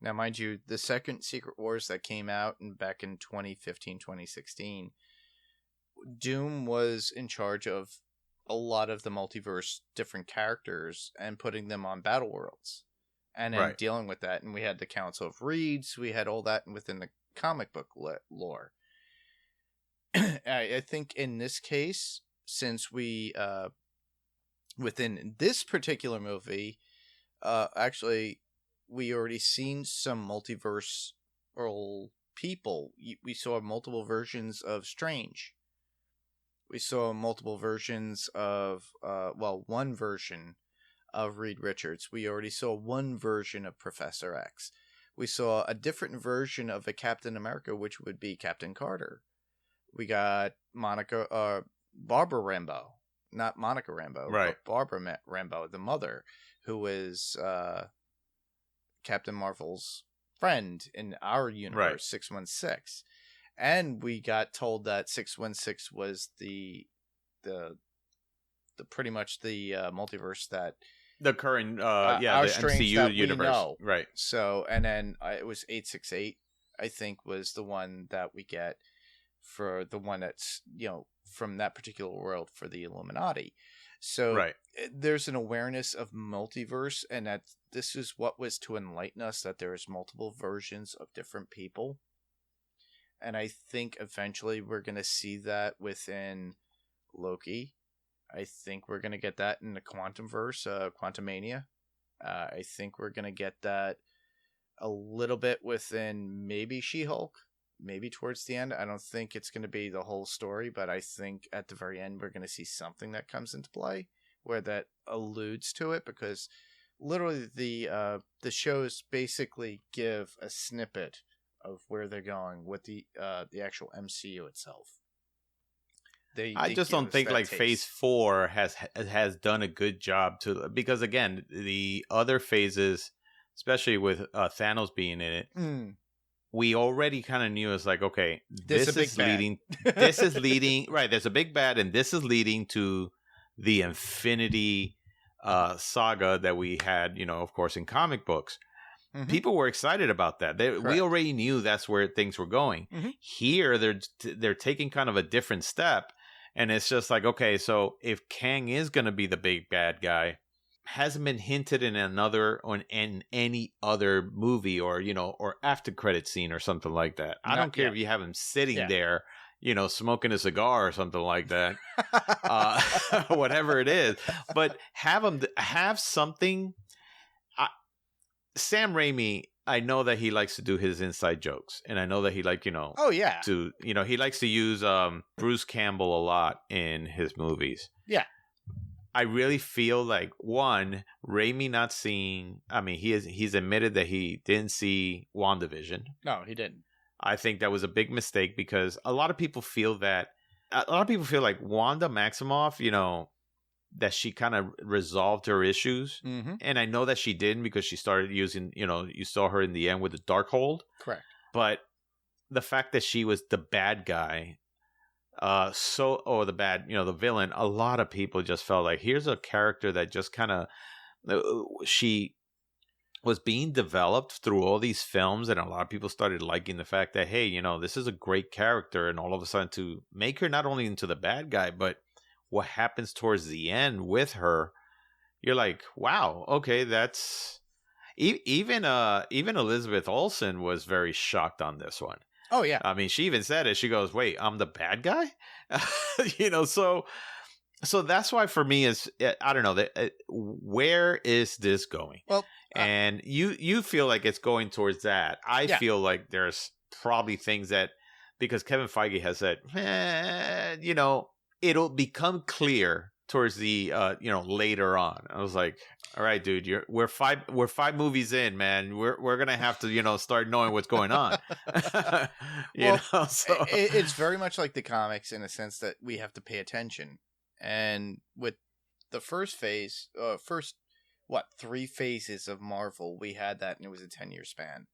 Now, mind you, the second Secret Wars that came out back in 2015, 2016, Doom was in charge of a lot of the multiverse different characters and putting them on battle worlds and then dealing with that. And we had the Council of Reeds. We had all that within the comic book lore. I think in this case, since we within this particular movie, actually we already seen some multiverse people. We saw multiple versions of Strange. We saw multiple versions of one version of Reed Richards. We already saw one version of Professor X. We saw a different version of a Captain America, which would be Captain Carter. We got Barbara Rambeau. Not Monica Rambeau, but Barbara Rambeau, the mother, who is Captain Marvel's friend in our universe, 616. And we got told that 616 was the pretty much the multiverse that the current the MCU universe, right? So, and then it was 868, I think, was the one that we get for the one that's from that particular world for the Illuminati. So there's an awareness of multiverse, and that this is what was to enlighten us that there is multiple versions of different people. And I think eventually we're going to see that within Loki. I think we're going to get that in the Quantumverse, Quantumania. I think we're going to get that a little bit within maybe She-Hulk, maybe towards the end. I don't think it's going to be the whole story, but I think at the very end we're going to see something that comes into play where that alludes to it, because literally the shows basically give a snippet of where they're going with the actual MCU itself. I just don't think like taste. Phase 4 has done a good job because again, the other phases, especially with Thanos being in it, we already kind of knew it's like, okay, this is leading right, there's a big bad, and this is leading to the Infinity saga that we had, of course, in comic books. Mhm. People were excited about that. We Correct. already knew that's where things were going. Mhm. Here, they're taking kind of a different step, and it's just like, okay, so if Kang is going to be the big bad guy, hasn't been hinted in any other movie or or after credit scene or something like that. I Not don't care yet. if you have him sitting Yeah. there, smoking a cigar or something like that, whatever it is. But have something. Sam Raimi, I know that he likes to do his inside jokes, and I know that he Oh yeah. he likes to use Bruce Campbell a lot in his movies. Yeah. I really feel like, one, Raimi not seeing. I mean, he's admitted that he didn't see WandaVision. No, he didn't. I think that was a big mistake because a lot of people feel like Wanda Maximoff, that she kind of resolved her issues. Mm-hmm. And I know that she didn't because she started using, you saw her in the end with the Darkhold. Correct. But the fact that she was the bad guy, the villain, a lot of people just felt like here's a character that just kind of, she was being developed through all these films, and a lot of people started liking the fact that, hey, this is a great character, and all of a sudden to make her not only into the bad guy, but what happens towards the end with her, you're like, wow, okay, that's even Elizabeth Olsen was very shocked on this one. Oh yeah. I mean, she even said it. She goes, "Wait, I'm the bad guy," So that's why for me is, I don't know, where is this going? Well, and you feel like it's going towards that. I Yeah. feel like there's probably things that, because Kevin Feige has said, it'll become clear towards the later on. I was like, all right, dude, we're five movies in, man. We're gonna have to start knowing what's going on. So it's very much like the comics in a sense that we have to pay attention. And with the first phase, 3 phases of Marvel, we had that, and it was a 10-year span.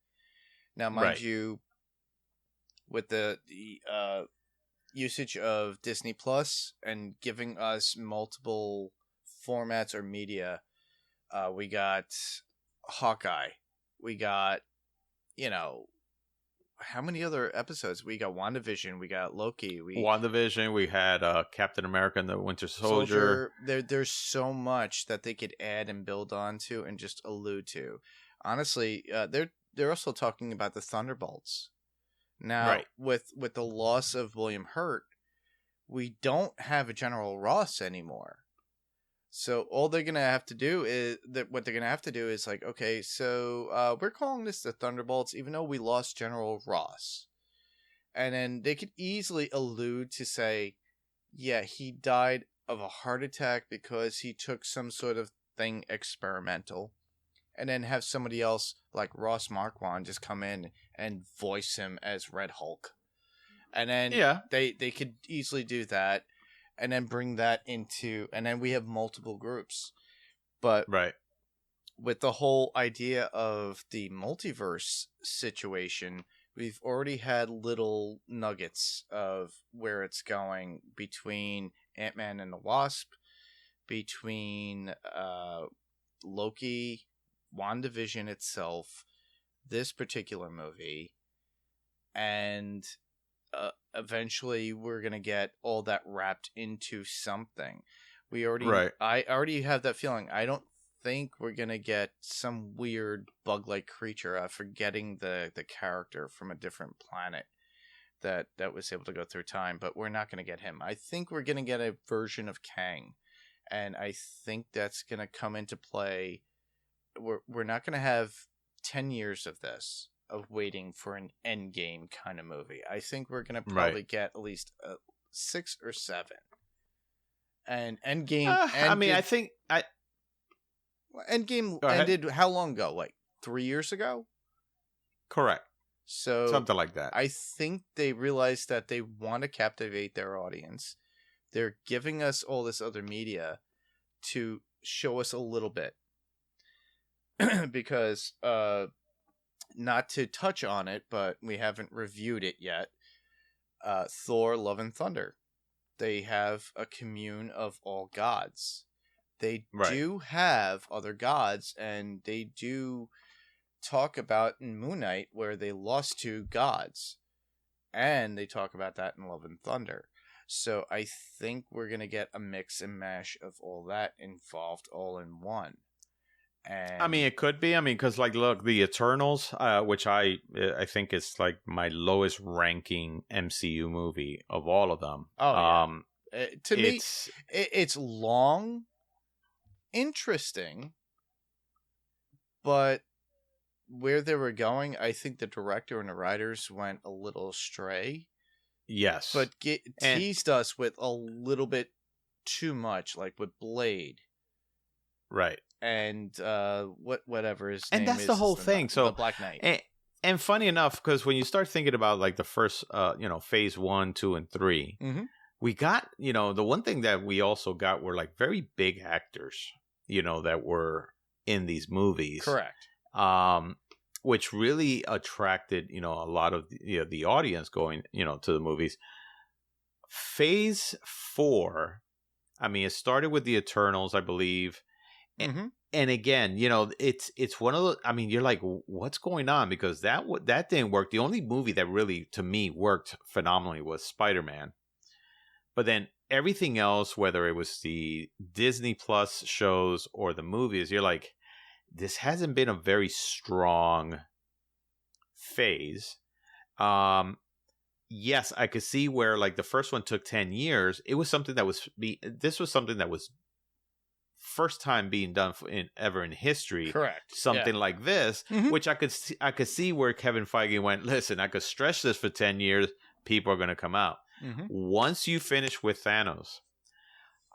Now, mind Right. you, with the usage of Disney Plus and giving us multiple formats or media, we got Hawkeye, we got, how many other episodes? We got WandaVision, we got Loki, WandaVision, we had Captain America and the Winter Soldier. There's so much that they could add and build onto and just allude to. Honestly, they're also talking about the Thunderbolts. Now, Right. with the loss of William Hurt, we don't have a General Ross anymore. So all they're gonna have to do is like, okay, so we're calling this the Thunderbolts, even though we lost General Ross, and then they could easily allude to say, yeah, he died of a heart attack because he took some sort of thing experimental, and then have somebody else like Ross Marquand just come in and voice him as Red Hulk, and then they could easily do that. And then bring that into, and then we have multiple groups. But Right. with the whole idea of the multiverse situation, we've already had little nuggets of where it's going between Ant-Man and the Wasp, between Loki, WandaVision itself, this particular movie, and eventually we're gonna get all that wrapped into something. I already have that feeling. I don't think we're gonna get some weird bug-like creature, forgetting the character from a different planet that was able to go through time, but we're not gonna get him. I think we're gonna get a version of Kang, and I think that's gonna come into play. We're not gonna have 10 years of this, of waiting for an Endgame kind of movie. I think we're going to probably get at least 6 or 7. And Endgame... Endgame ended how long ago? Like 3 years ago? Correct. So something like that. I think they realized that they want to captivate their audience. They're giving us all this other media to show us a little bit. Because... not to touch on it, but we haven't reviewed it yet. Thor: Love and Thunder. They have a commune of all gods. they Right. do have other gods, and they do talk about in Moon Knight where they lost 2 gods, and they talk about that in Love and Thunder. So I think we're gonna get a mix and mash of all that involved all in one. And I mean, it could be. I mean, because like, look, the Eternals, which I think is like my lowest ranking MCU movie of all of them. To me, it's long, interesting, but where they were going, I think the director and the writers went a little astray. Yes, But teased us with a little bit too much, like with Blade. Right. And whatever his name and is. that's the whole thing. So the Black Knight. And funny enough, because when you start thinking about like the first, phase 1, 2, and 3, we got, the one thing that we also got were like very big actors, that were in these movies. Correct. Which really attracted, a lot of the audience going, to the movies. Phase 4, I mean, it started with the Eternals, I believe. And again, it's one of the. I mean, you're like, what's going on? Because that didn't work. The only movie that really, to me, worked phenomenally was Spider-Man. But then everything else, whether it was the Disney Plus shows or the movies, you're like, this hasn't been a very strong phase. Yes, I could see where like the first one took 10 years. It was something that this was something that was first time being done ever in history. Correct. Something like this, which I could see where Kevin Feige went, listen, I could stretch this for 10 years. People are going to come out. Once you finish with Thanos,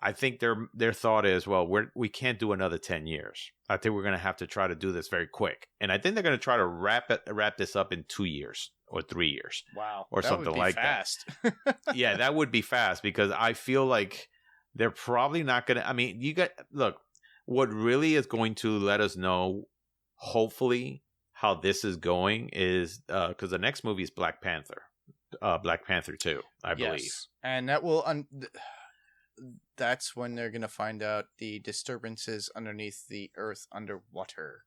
I think their thought is, well, we can't do another 10 years. I think we're going to have to try to do this very quick. And I think they're going to try to wrap this up in 2 years or 3 years. Wow. Or that something would be like fast. that. Yeah, that would be fast because I feel like they're probably not going to. I mean, look, what really is going to let us know, hopefully, how this is going is because the next movie is Black Panther 2, I believe. Yes. And that will. That's when they're going to find out the disturbances underneath the earth underwater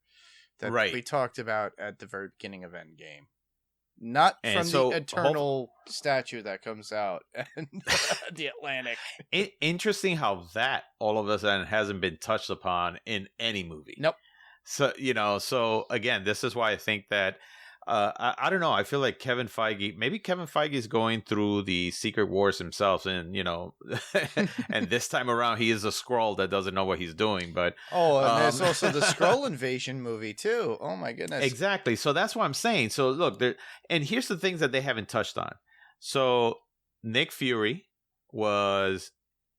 that we talked about at the very beginning of Endgame. Not from the eternal statue that comes out and the Atlantic. Interesting how that all of a sudden hasn't been touched upon in any movie. Nope. So, so again, this is why I think that I don't know. I feel like Kevin Feige is going through the Secret Wars himself, and and this time around he is a Skrull that doesn't know what he's doing. But and there's also the Skrull invasion movie too. Oh my goodness! Exactly. So that's what I'm saying. So look, and here's the things that they haven't touched on. So Nick Fury was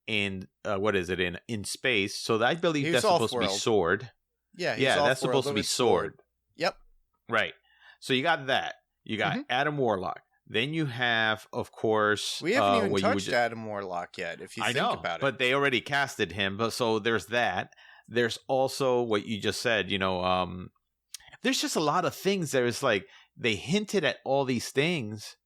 in in space. So I believe that's supposed to be Sword. Yeah, that's supposed to be Sword. Yep. Right. So you got that. You got Adam Warlock. Then you have, of course, we haven't even touched Adam Warlock yet. If you think about it, but they already casted him. But so there's that. There's also what you just said. There's just a lot of things. There's like they hinted at all these things,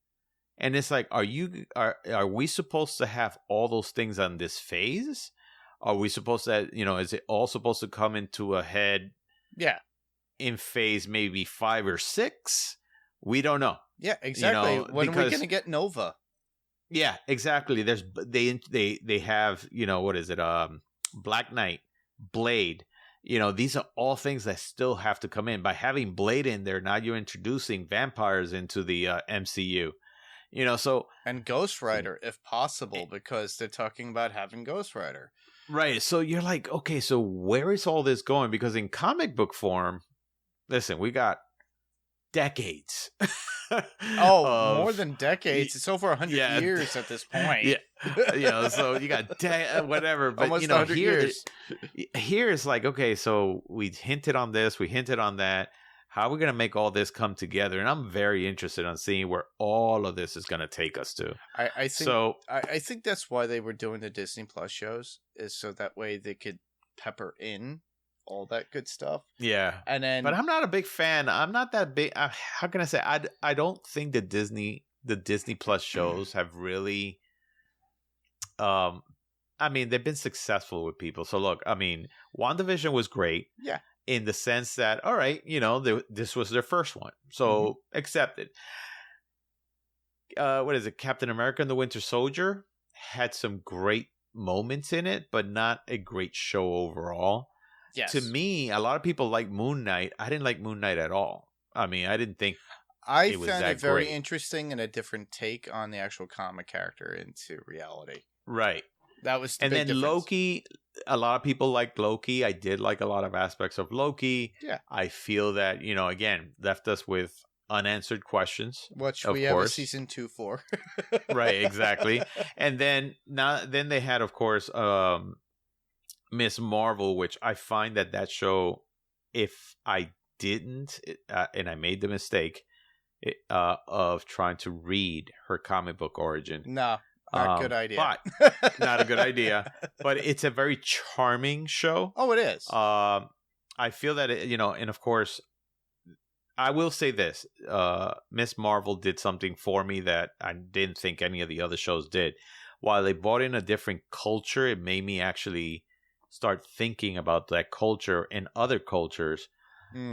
and it's like, are we supposed to have all those things on this phase? Are we supposed to, is it all supposed to come into a head? Yeah. In phase maybe 5 or 6, we don't know. Yeah, exactly. When are we going to get Nova? Yeah, exactly. There's they have Black Knight, Blade. These are all things that still have to come in. By having Blade in there, now you're introducing vampires into the MCU. And Ghost Rider, if possible, because they're talking about having Ghost Rider. Right. So you're like, okay, so where is all this going? Because in comic book form, listen, we got decades. More than decades. It's over 100 years at this point. Yeah. So you got whatever. But, almost 100 years. Here is like, okay, so we hinted on this, we hinted on that. How are we going to make all this come together? And I'm very interested on seeing where all of this is going to take us to. I think that's why they were doing the Disney Plus shows, is so that way they could pepper in all that good stuff. Yeah. But I'm not a big fan. I'm not that big. How can I say? I don't think the Disney Plus shows have really I mean, they've been successful with people. So look, I mean, WandaVision was great. Yeah. In the sense that, all right, this was their first one. So accepted. What is it? Captain America and the Winter Soldier had some great moments in it, but not a great show overall. Yes. To me, a lot of people like Moon Knight. I didn't like Moon Knight at all. I mean, I didn't think I it was found that it very great. interesting and a different take on the actual comic character into reality. Right. That was the and big then difference. Loki, a lot of people liked Loki. I did like a lot of aspects of Loki. Yeah. I feel that, again, left us with unanswered questions. Which of we have a course. season 2 for. Right, exactly. And then they had, of course, Miss Marvel, which I find that show, if I didn't, and I made the mistake of trying to read her comic book origin. No, not a good idea. But not a good idea. But it's a very charming show. Oh, it is. I feel that, and of course, I will say this. Miss Marvel did something for me that I didn't think any of the other shows did. While they brought in a different culture, it made me actually start thinking about that culture and other cultures.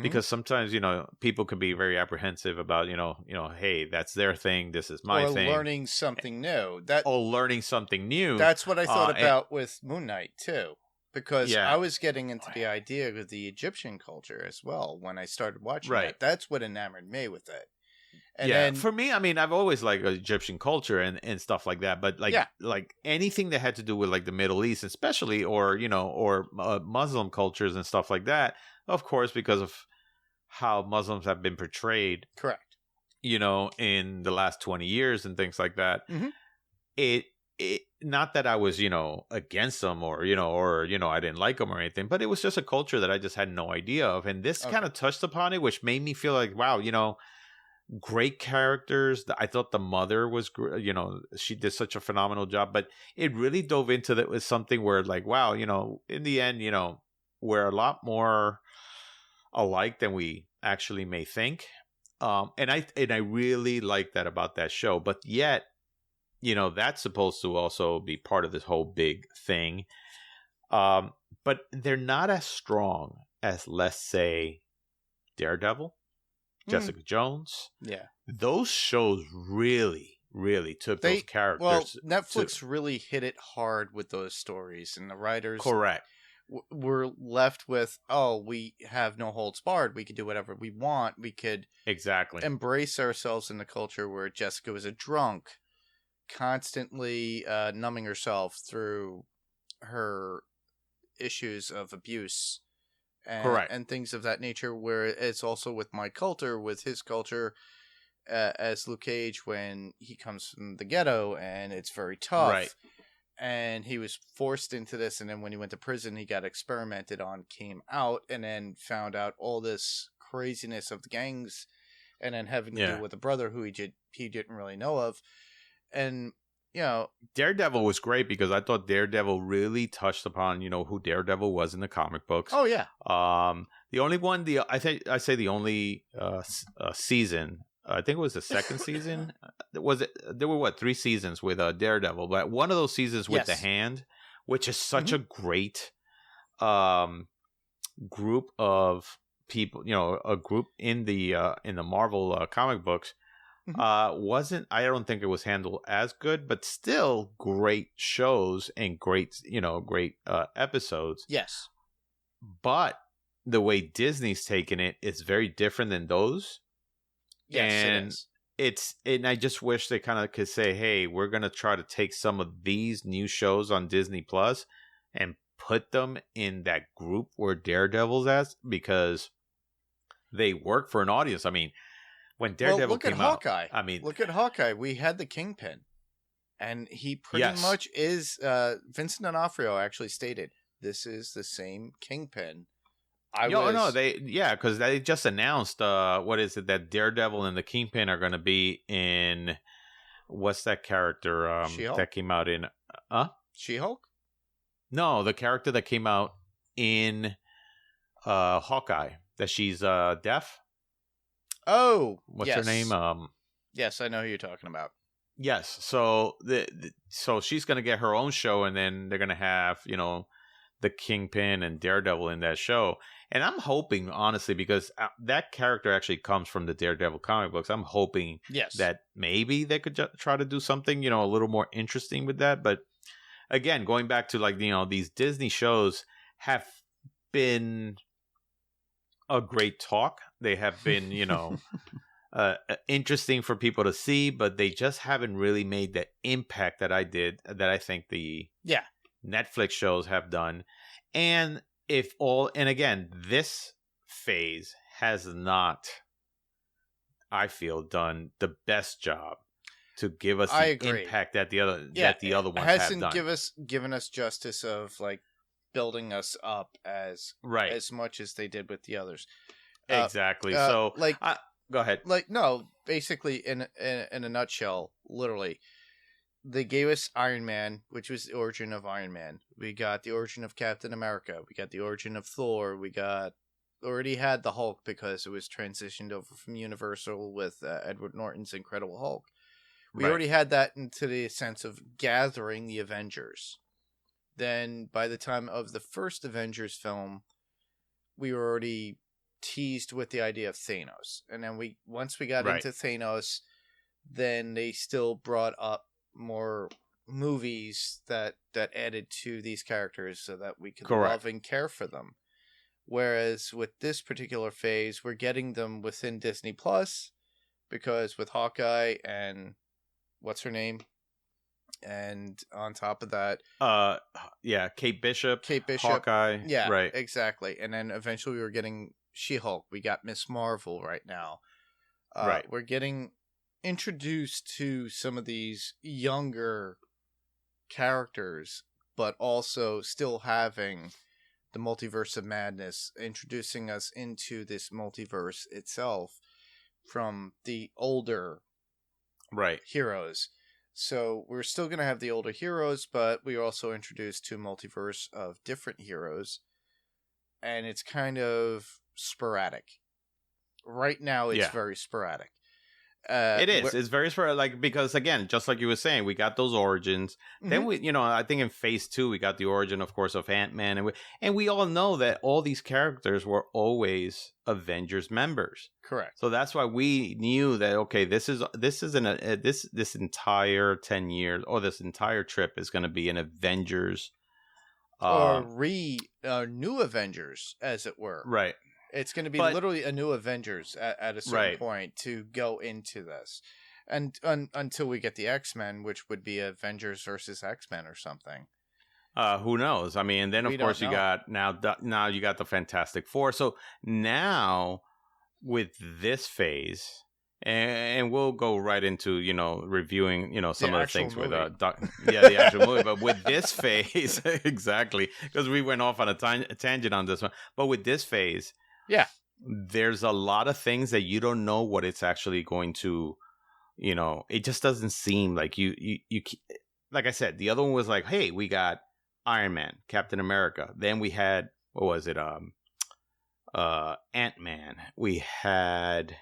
Because sometimes, people can be very apprehensive about, hey, that's their thing. This is my thing. Or learning something new. Learning something new. That's what I thought about with Moon Knight, too. Because Yeah. I was getting into the idea of the Egyptian culture as well when I started watching Right. it. That's what enamored me with it. And yeah, then, for me, I mean, I've always liked Egyptian culture and stuff like that. But like anything that had to do with like the Middle East, especially, or Muslim cultures and stuff like that. Of course, because of how Muslims have been portrayed, correct. In the last 20 years and things like that. Mhm. It not that I was, against them or I didn't like them or anything, but it was just a culture that I just had no idea of. And this kind of touched upon it, which made me feel like, wow, great characters. I thought the mother was, she did such a phenomenal job, but it really dove into that with something where like, wow, in the end, we're a lot more alike than we actually may think. And I really like that about that show, but yet, that's supposed to also be part of this whole big thing. But they're not as strong as, let's say, Daredevil, Jessica Jones. Yeah. Those shows really, really took those characters. Well, Netflix really hit it hard with those stories, and the writers correct. Were left with, we have no holds barred. We could do whatever we want. We could exactly embrace ourselves in the culture where Jessica was a drunk, constantly numbing herself through her issues of abuse and things of that nature, where it's also with Mike Coulter, with his culture as Luke Cage when he comes from the ghetto and it's very tough. Right. And he was forced into this, and then when he went to prison, he got experimented on, came out, and then found out all this craziness of the gangs, and then having to do with a brother who he didn't really know of. And, Daredevil was great because I thought Daredevil really touched upon, who Daredevil was in the comic books. Oh, yeah. The only one, the only season, I think it was the second season. There were 3 seasons with Daredevil, but one of those seasons with the Hand, which is such a great group of people, a group in the Marvel comic books. I don't think it was handled as good, but still great shows and great episodes. Yes. But the way Disney's taken it is very different than those. Yes, and it is. And I just wish they kind of could say, hey, we're going to try to take some of these new shows on Disney Plus and put them in that group where Daredevil's at, because they work for an audience. I mean, when Daredevil came out, look at Hawkeye. We had the Kingpin, and he pretty much is. Vincent D'Onofrio actually stated, "This is the same Kingpin." Because they just announced that Daredevil and the Kingpin are going to be in, what's that character She-Hulk? that came out in She-Hulk? No, the character that came out in Hawkeye, that she's deaf. Oh, what's her name? Yes, I know who you're talking about. Yes. So so she's gonna get her own show, and then they're gonna have the Kingpin and Daredevil in that show. And I'm hoping, honestly, because that character actually comes from the Daredevil comic books. I'm hoping Yes. that maybe they could try to do something a little more interesting with that. But again, going back to like these Disney shows have been a great talk. They have been interesting for people to see, but they just haven't really made the impact that I think the Netflix shows have done. And again, this phase has not, I feel, done the best job to give us the impact that the other ones have done. Given us justice of like building us up as much as they did with the others. Exactly. So go ahead. No, basically in a nutshell, literally, they gave us Iron Man, which was the origin of Iron Man. We got the origin of Captain America. We got the origin of Thor. We already had the Hulk because it was transitioned over from Universal with Edward Norton's Incredible Hulk. We already had that into the sense of gathering the Avengers. Then by the time of the first Avengers film, we were already teased with the idea of Thanos. And then once we got into Thanos, then they still brought up more movies that added to these characters so that we could love and care for them. Whereas with this particular phase, we're getting them within Disney Plus, because with Hawkeye and what's her name? And on top of that, Kate Bishop, Hawkeye. Yeah, right. Exactly. And then eventually we were getting She-Hulk. We got Miss Marvel right now. We're getting introduced to some of these younger characters, but also still having the Multiverse of Madness, introducing us into this multiverse itself from the older heroes. So we're still going to have the older heroes, but we are also introduced to a multiverse of different heroes. And it's kind of sporadic. Right now, it's very sporadic. It is. It's very sporadic, because again, just like you were saying, we got those origins. Mm-hmm. Then we, I think in phase 2, we got the origin, of course, of Ant-Man, and we all know that all these characters were always Avengers members. Correct. So that's why we knew that this entire 10 years, or this entire trip is going to be an Avengers, or new Avengers, as it were. Right. It's going to be literally a new Avengers at a certain point to go into this. And until we get the X-Men, which would be Avengers versus X-Men or something. Who knows? I mean, and then of course you got now you got the Fantastic Four. So now with this phase, and we'll go right into reviewing some of the things movie. With the actual movie. But with this phase, exactly, because we went off on a tangent on this one. But with this phase, there's a lot of things that you don't know what it's actually going to, it just doesn't seem like you like I said, the other one was like, hey, we got Iron Man, Captain America. Then we had, what was it? Ant-Man. We had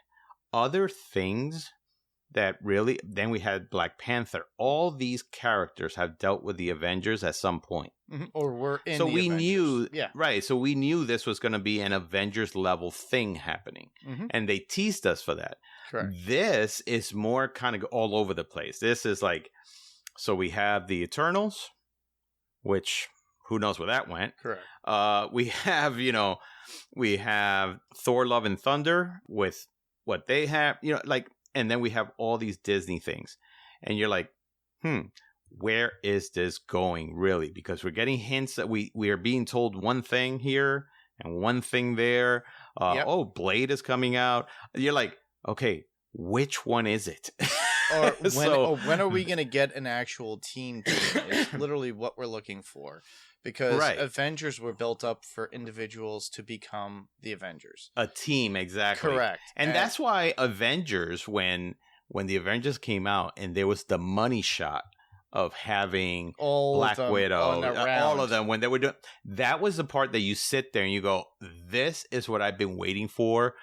other things that really, then we had Black Panther. All these characters have dealt with the Avengers at some point. Mm-hmm. Or were in so the we Avengers. Knew, right. So we knew this was going to be an Avengers level thing happening. Mm-hmm. And they teased us for that. Correct. This is more kind of all over the place. This is like, so we have the Eternals, which who knows where that went. Correct. We have, we have Thor, Love and Thunder with what they have, and then we have all these Disney things. And you're like, where is this going, really? Because we're getting hints that we are being told one thing here and one thing there. Oh, Blade is coming out. You're like, okay, which one is it? Or when are we going to get an actual team? It's literally what we're looking for. Because Avengers were built up for individuals to become the Avengers. A team, exactly. Correct. And that's why Avengers, when the Avengers came out and there was the money shot of having Black Widow, all of them, when they were doing, that was the part that you sit there and you go, this is what I've been waiting for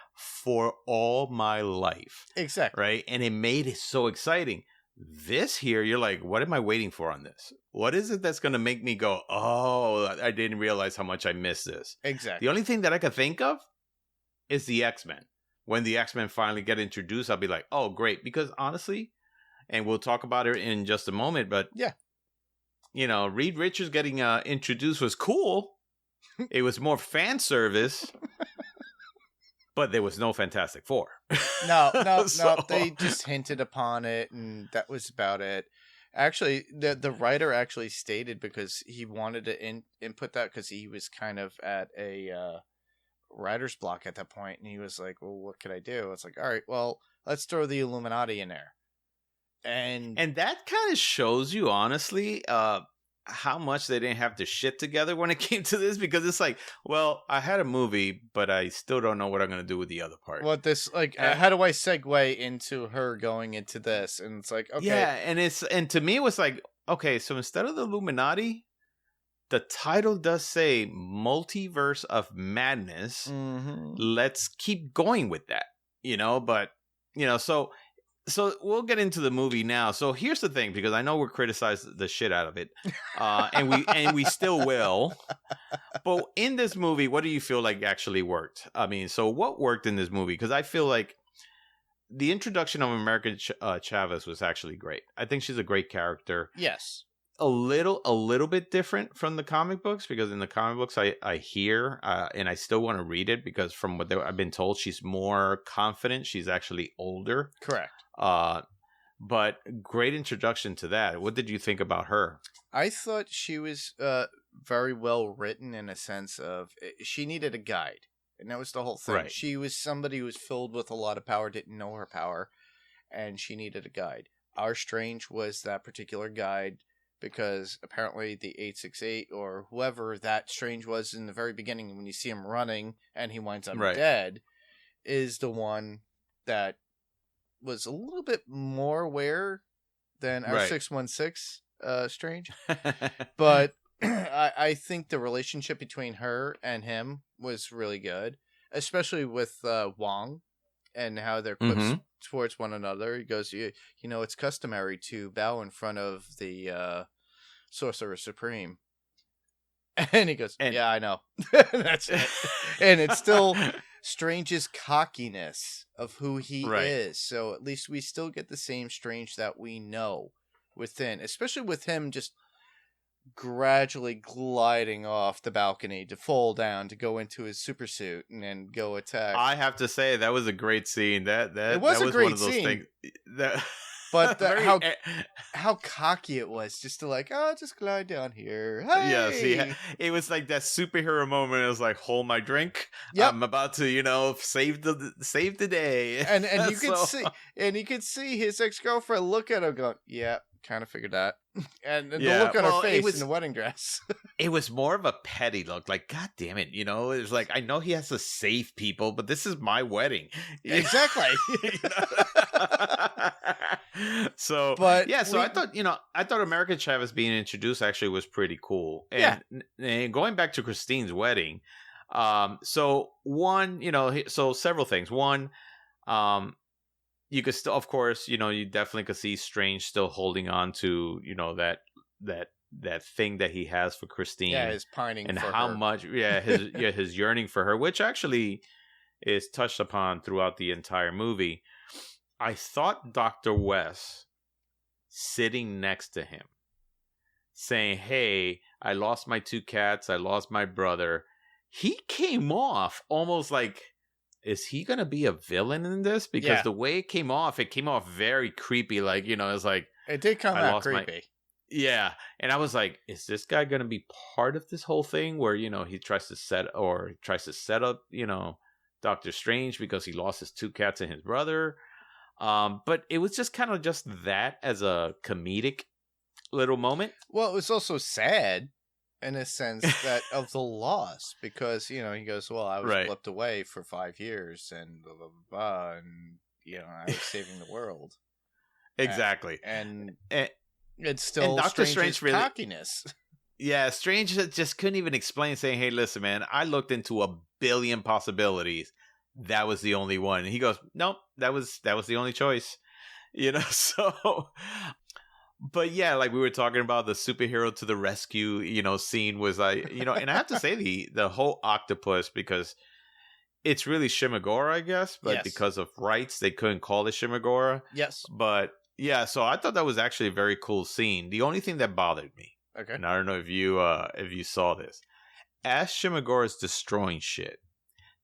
all my life. Exactly. Right? And it made it so exciting. This here, you're like, what am I waiting for on this? What is it that's going to make me go, oh, I didn't realize how much I missed this? Exactly. The only thing that I could think of is the X-Men. When the X-Men finally get introduced, I'll be like, oh, great. Because honestly, and we'll talk about it in just a moment, but yeah, Reed Richards getting introduced was cool. It was more fan service. But there was no Fantastic Four. No. They just hinted upon it, and that was about it. Actually, the writer actually stated because he wanted to input that because he was kind of at a writer's block at that point, and he was like, "Well, what could I do?" It's like, "All right, well, let's throw the Illuminati in there," and that kind of shows you, honestly, how much they didn't have to shit together when it came to this, because it's like, well, I had a movie, but I still don't know what I'm going to do with the other part. What this, like, how do I segue into her going into this? And it's like, okay. Yeah, and to me it was like, okay, so instead of the Illuminati, the title does say Multiverse of Madness. Mm-hmm. Let's keep going with that, but, So we'll get into the movie now. So here's the thing, because I know we're criticized the shit out of it, and we still will. But in this movie, what do you feel like actually worked? I mean, so what worked in this movie? Because I feel like the introduction of America Chavez was actually great. I think she's a great character. Yes. A little bit different from the comic books, because in the comic books I hear and I still want to read it, because from what I've been told, she's more confident. She's actually older. Correct. But great introduction to that. What did you think about her? I thought she was very well written, in a sense of she needed a guide, and that was the whole thing. Right. She was somebody who was filled with a lot of power, didn't know her power, and she needed a guide. Our Strange was that particular guide, because apparently the 868 or whoever that Strange was in the very beginning, when you see him running and he winds up dead, is the one that was a little bit more aware than our 616 Strange. But I think the relationship between her and him was really good, especially with Wong and how they're quips towards one another. He goes, it's customary to bow in front of the Sorcerer Supreme. And he goes, yeah, I know. That's it. And it's still Strange's cockiness of who he is. So at least we still get the same Strange that we know within, especially with him just gradually gliding off the balcony to fall down to go into his super suit and then go attack. I have to say, that was a great scene. It was a great one of those scene. Things that but how cocky it was, just to just glide down here. Hey! Yes, it was like that superhero moment. It was like, hold my drink. Yep. I'm about to, save the day. And you could see his ex-girlfriend look at him going, yeah, kind of figured that. And the look on her face in the wedding dress. It was more of a petty look, like, God damn it, it's like, I know he has to save people, but this is my wedding. Exactly. So, but yeah, so I thought America Chavez being introduced actually was pretty cool. And going back to Christine's wedding, so several things. One, you could still, of course, you definitely could see Strange still holding on to, that thing that he has for Christine. Yeah, his pining and for how her. much, his yearning for her, which actually is touched upon throughout the entire movie. I thought Dr. West sitting next to him, saying, "Hey, I lost my 2 cats. I lost my brother." He came off almost like, is he going to be a villain in this? Because the way it came off very creepy. Like, it's like, it did come out creepy. Yeah. And I was like, is this guy going to be part of this whole thing where, he tries to set up, Doctor Strange because he lost his 2 cats and his brother. But it was just kind of just that as a comedic little moment. Well, it was also sad in a sense that of the loss, because he goes, well, I was flipped away for 5 years and blah, blah, blah, and I was saving the world. Exactly. And it's still Doctor Strange's really, cockiness. Yeah, Strange just couldn't even explain, saying, "Hey, listen, man, I looked into 1 billion possibilities. That was the only one." And he goes, "Nope, that was the only choice." So. But yeah, like we were talking about, the superhero to the rescue, scene was like, and I have to say the whole octopus, because it's really Shimagora, I guess, but Yes. because of rights, they couldn't call it Shimagora. Yes. But yeah, so I thought that was actually a very cool scene. The only thing that bothered me, Okay. and I don't know if you saw this, as Shimagora is destroying shit,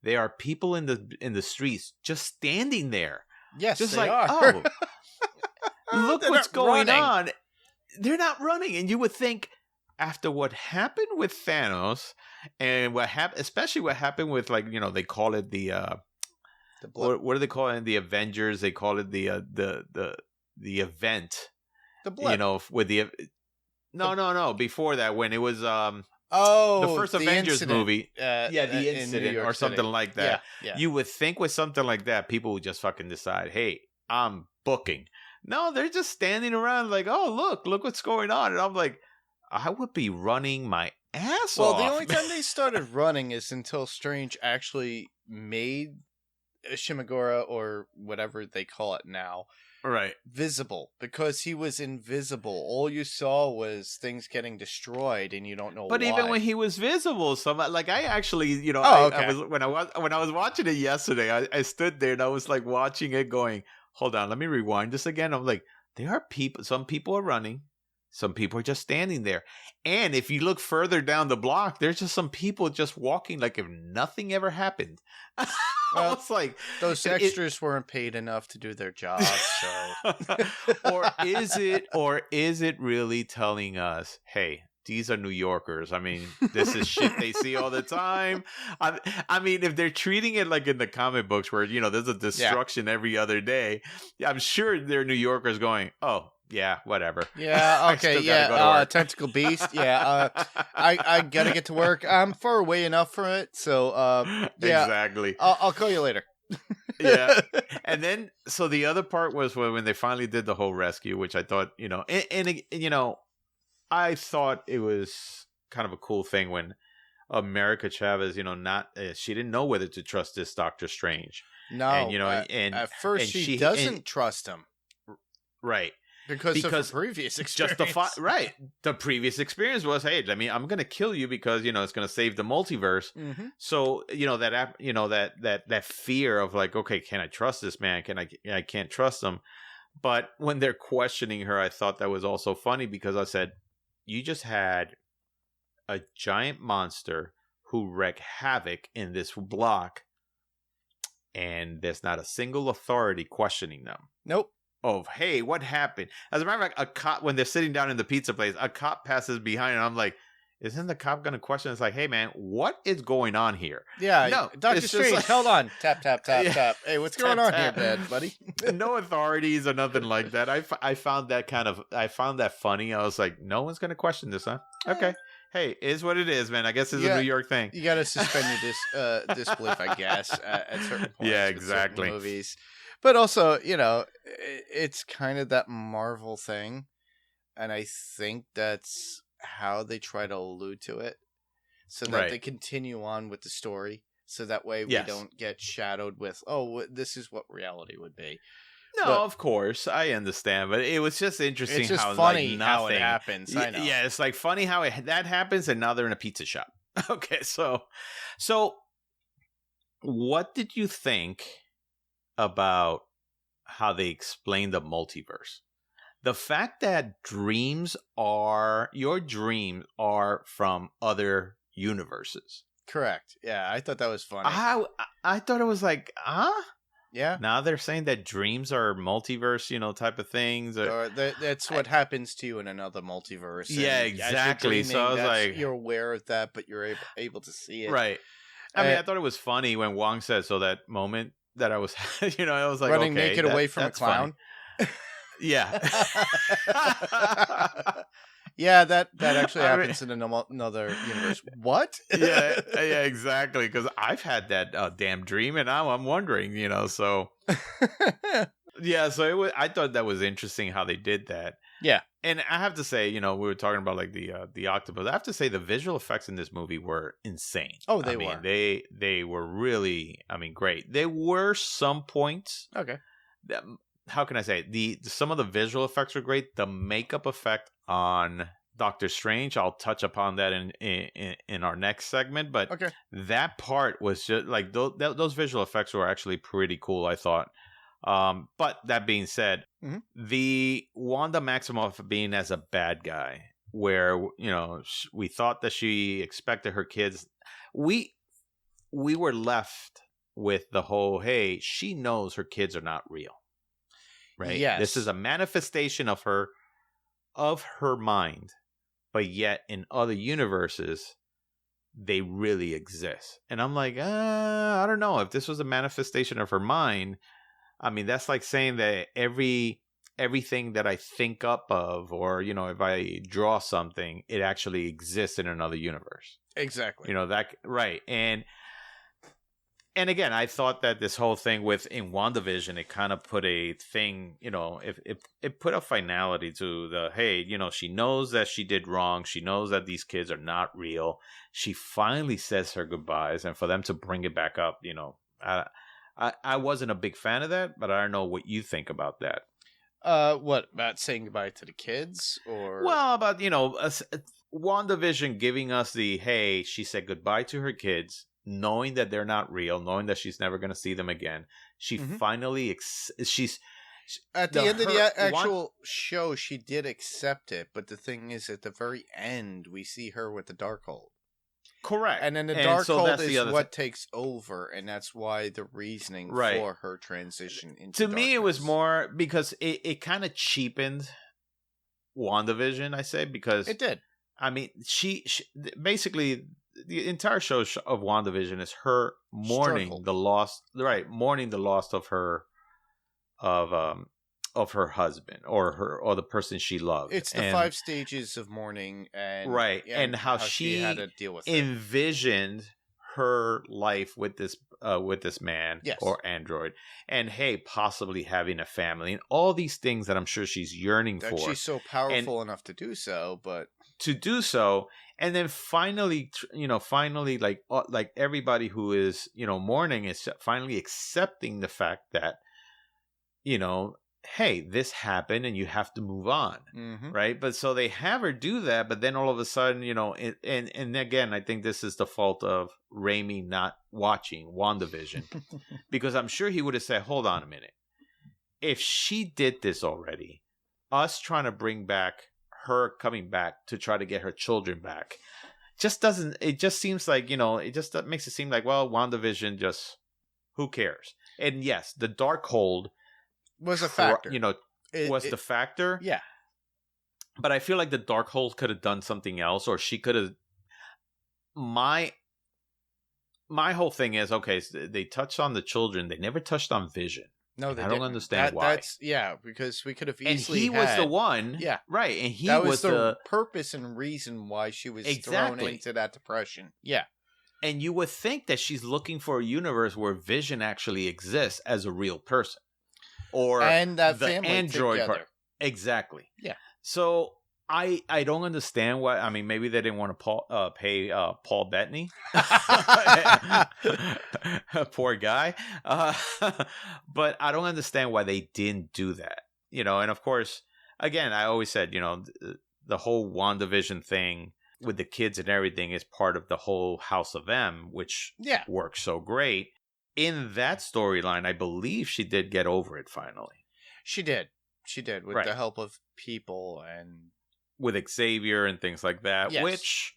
there are people in the streets just standing there. Yes, Just they like, are. oh, look They're what's not going running. on. They're not running. And you would think, after what happened with Thanos, and especially what happened with, like, they call it the what do they call it? The Avengers. They call it the event. The blood. With the no. Before that, when it was the first Avengers incident. movie, the in New incident York or something City. like that. Yeah. You would think with something like that, people would just fucking decide, hey, I'm booking. No, they're just standing around like, oh, look what's going on. And I'm like, I would be running my ass off. Well, the only time they started running is until Strange actually made Shimagora, or whatever they call it now, right, visible, because he was invisible. All you saw was things getting destroyed, and you don't know but why. even when he was visible, like, I actually, Oh, I okay. was when I was watching it yesterday, I stood there and I was like watching it going, hold on, let me rewind this again. I'm like, there are people, some people are running, some people are just standing there. And if you look further down the block, there's just some people just walking like if nothing ever happened. Well, It's like, those extras weren't paid enough to do their job, so. or is it really telling us, hey, these are New Yorkers. I mean, this is shit they see all the time. I mean, if they're treating it like in the comic books where, there's a destruction every other day, I'm sure they're New Yorkers going, oh, yeah, whatever. Yeah, okay, go Tentacle Beast, yeah. I gotta get to work. I'm far away enough from it, so, yeah. Exactly. I'll call you later. Yeah. And then, so the other part was when they finally did the whole rescue, which I thought, and I thought it was kind of a cool thing when America Chavez, she didn't know whether to trust this Doctor Strange. No, and at first and she doesn't trust him. Right. Because of her previous experience. Right. The previous experience was, hey, I'm going to kill you because, it's going to save the multiverse. Mm-hmm. So, that fear of like, okay, can I trust this man? I can't trust him. But when they're questioning her, I thought that was also funny because I said, you just had a giant monster who wreaked havoc in this block, and there's not a single authority questioning them. Nope. Of, hey, what happened? As a matter of fact, a cop, when they're sitting down in the pizza place, a cop passes behind, and I'm like, isn't the cop going to question? It's like, hey, man, what is going on here? Yeah, no, Dr. it's Strange, just like, hold on. Tap, tap, tap, Yeah. tap. Hey, what's Tap, going on tap. here, buddy? No authorities or nothing like that. I found that funny. I was like, no one's going to question this, huh? Okay. Hey, is what it is, man. I guess it's a New York thing. You got to suspend your disbelief, I guess, at certain points. Yeah, with certain exactly. movies. But also, it's kind of that Marvel thing. And I think that's how they try to allude to it. So that they continue on with the story. So that way we don't get shadowed with, this is what reality would be. No, of course. I understand. But it was just interesting it's just how funny like, how it nothing happens. I know. Yeah, it's like funny how that happens and now they're in a pizza shop. Okay, so what did you think about how they explain the multiverse? The fact that your dreams are from other universes. Correct. Yeah, I thought that was funny. I thought it was like, Yeah. Now they're saying that dreams are multiverse, type of things. Or that's what happens to you in another multiverse. Yeah, and exactly. As you're So I was dreaming, like, you're aware of that, but you're able to see it. Right. I mean, I thought it was funny when Wong said, so that moment that I was, I was like, running okay, naked away from a clown. Yeah. Yeah, that actually happens in another universe. What? yeah, exactly. Because I've had that damn dream, and now I'm wondering, so. Yeah, so I thought that was interesting how they did that. Yeah, and I have to say, we were talking about like the octopus. I have to say the visual effects in this movie were insane. Oh, they were. were. They were really, great. There were some points. Okay. how can I say it? Some of the visual effects are great. The makeup effect on Doctor Strange, I'll touch upon that in our next segment, but Okay. that part was just like those visual effects were actually pretty cool, I thought. But that being said, the Wanda Maximoff being as a bad guy, where we thought that she expected her kids, we were left with the whole, hey, she knows her kids are not real, right? Yes. This is a manifestation of her mind, but yet in other universes they really exist. And I'm like, I don't know if this was a manifestation of her mind. I mean, that's like saying that everything that I think up of, or if I draw something, it actually exists in another universe. Exactly. That, right. And again, I thought that this whole thing in WandaVision, it kind of put a thing, it put a finality to the, hey, she knows that she did wrong. She knows that these kids are not real. She finally says her goodbyes, and for them to bring it back up, I wasn't a big fan of that, but I don't know what you think about that. What about saying goodbye to the kids, or about WandaVision giving us the, hey, she said goodbye to her kids, knowing that they're not real, knowing that she's never going to see them again. She finally she's at the end of the actual show, she did accept it, but the thing is, at the very end, we see her with the Darkhold. Correct. And then the Darkhold is what takes over, and that's why the reasoning for her transition into to me, it was more because it kind of cheapened WandaVision, I say, because it did. I mean, she basically, the entire show of WandaVision is her mourning the loss of her husband or the person she loved. It's the 5 stages of mourning, and and how she had to deal with envisioned her life with this man or android, and hey, possibly having a family, and all these things that I'm sure she's yearning for. She's so powerful enough to do so, but and then finally, like everybody who is mourning is finally accepting the fact that hey, this happened and you have to move on, right? But so they have her do that, but then all of a sudden, and again, I think this is the fault of Raimi not watching WandaVision, because I'm sure he would have said, hold on a minute. If she did this already, us trying to bring back her coming back to try to get her children back, it just seems like, it just makes it seem like, well, WandaVision, just who cares? And yes, the Darkhold was a factor. The factor. Yeah. But I feel like the Darkhold could have done something else, or she could have. My whole thing is, okay, so they touched on the children. They never touched on Vision. No, they I don't understand why. Because we could have easily. And he was the one. Yeah. Right. And he was the purpose and reason why she was thrown into that depression. Yeah. And you would think that she's looking for a universe where Vision actually exists as a real person. And that the family android together. part. Exactly. Yeah. So I don't understand why. I mean, maybe they didn't want to pay Paul Bettany. Poor guy. But I don't understand why they didn't do that. And of course, again, I always said, the whole WandaVision thing with the kids and everything is part of the whole House of M, which works so great. In that storyline, I believe she did get over it finally. She did with the help of people and with Xavier and things like that, which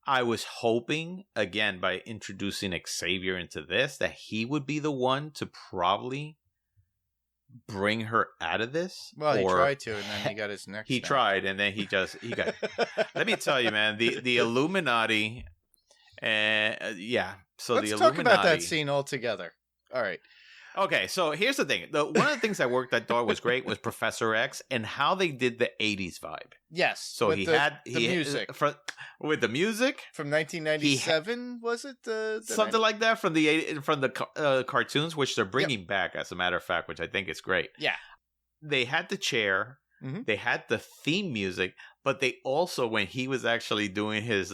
I was hoping, again, by introducing Xavier into this, that he would be the one to probably bring her out of this. Well, he tried to, and then he got his neck. He tried, and then he got. Let me tell you, man, the Illuminati, So let's talk about that scene altogether. All right. Okay, so here's the thing. One of the things I thought was great was Professor X and how they did the 80s vibe. Yes. So he had the music. With the music from 1997, was it? Something like that from the cartoons, which they're bringing back, as a matter of fact, which I think is great. Yeah. They had the chair. They had the theme music, but they also, when he was actually doing his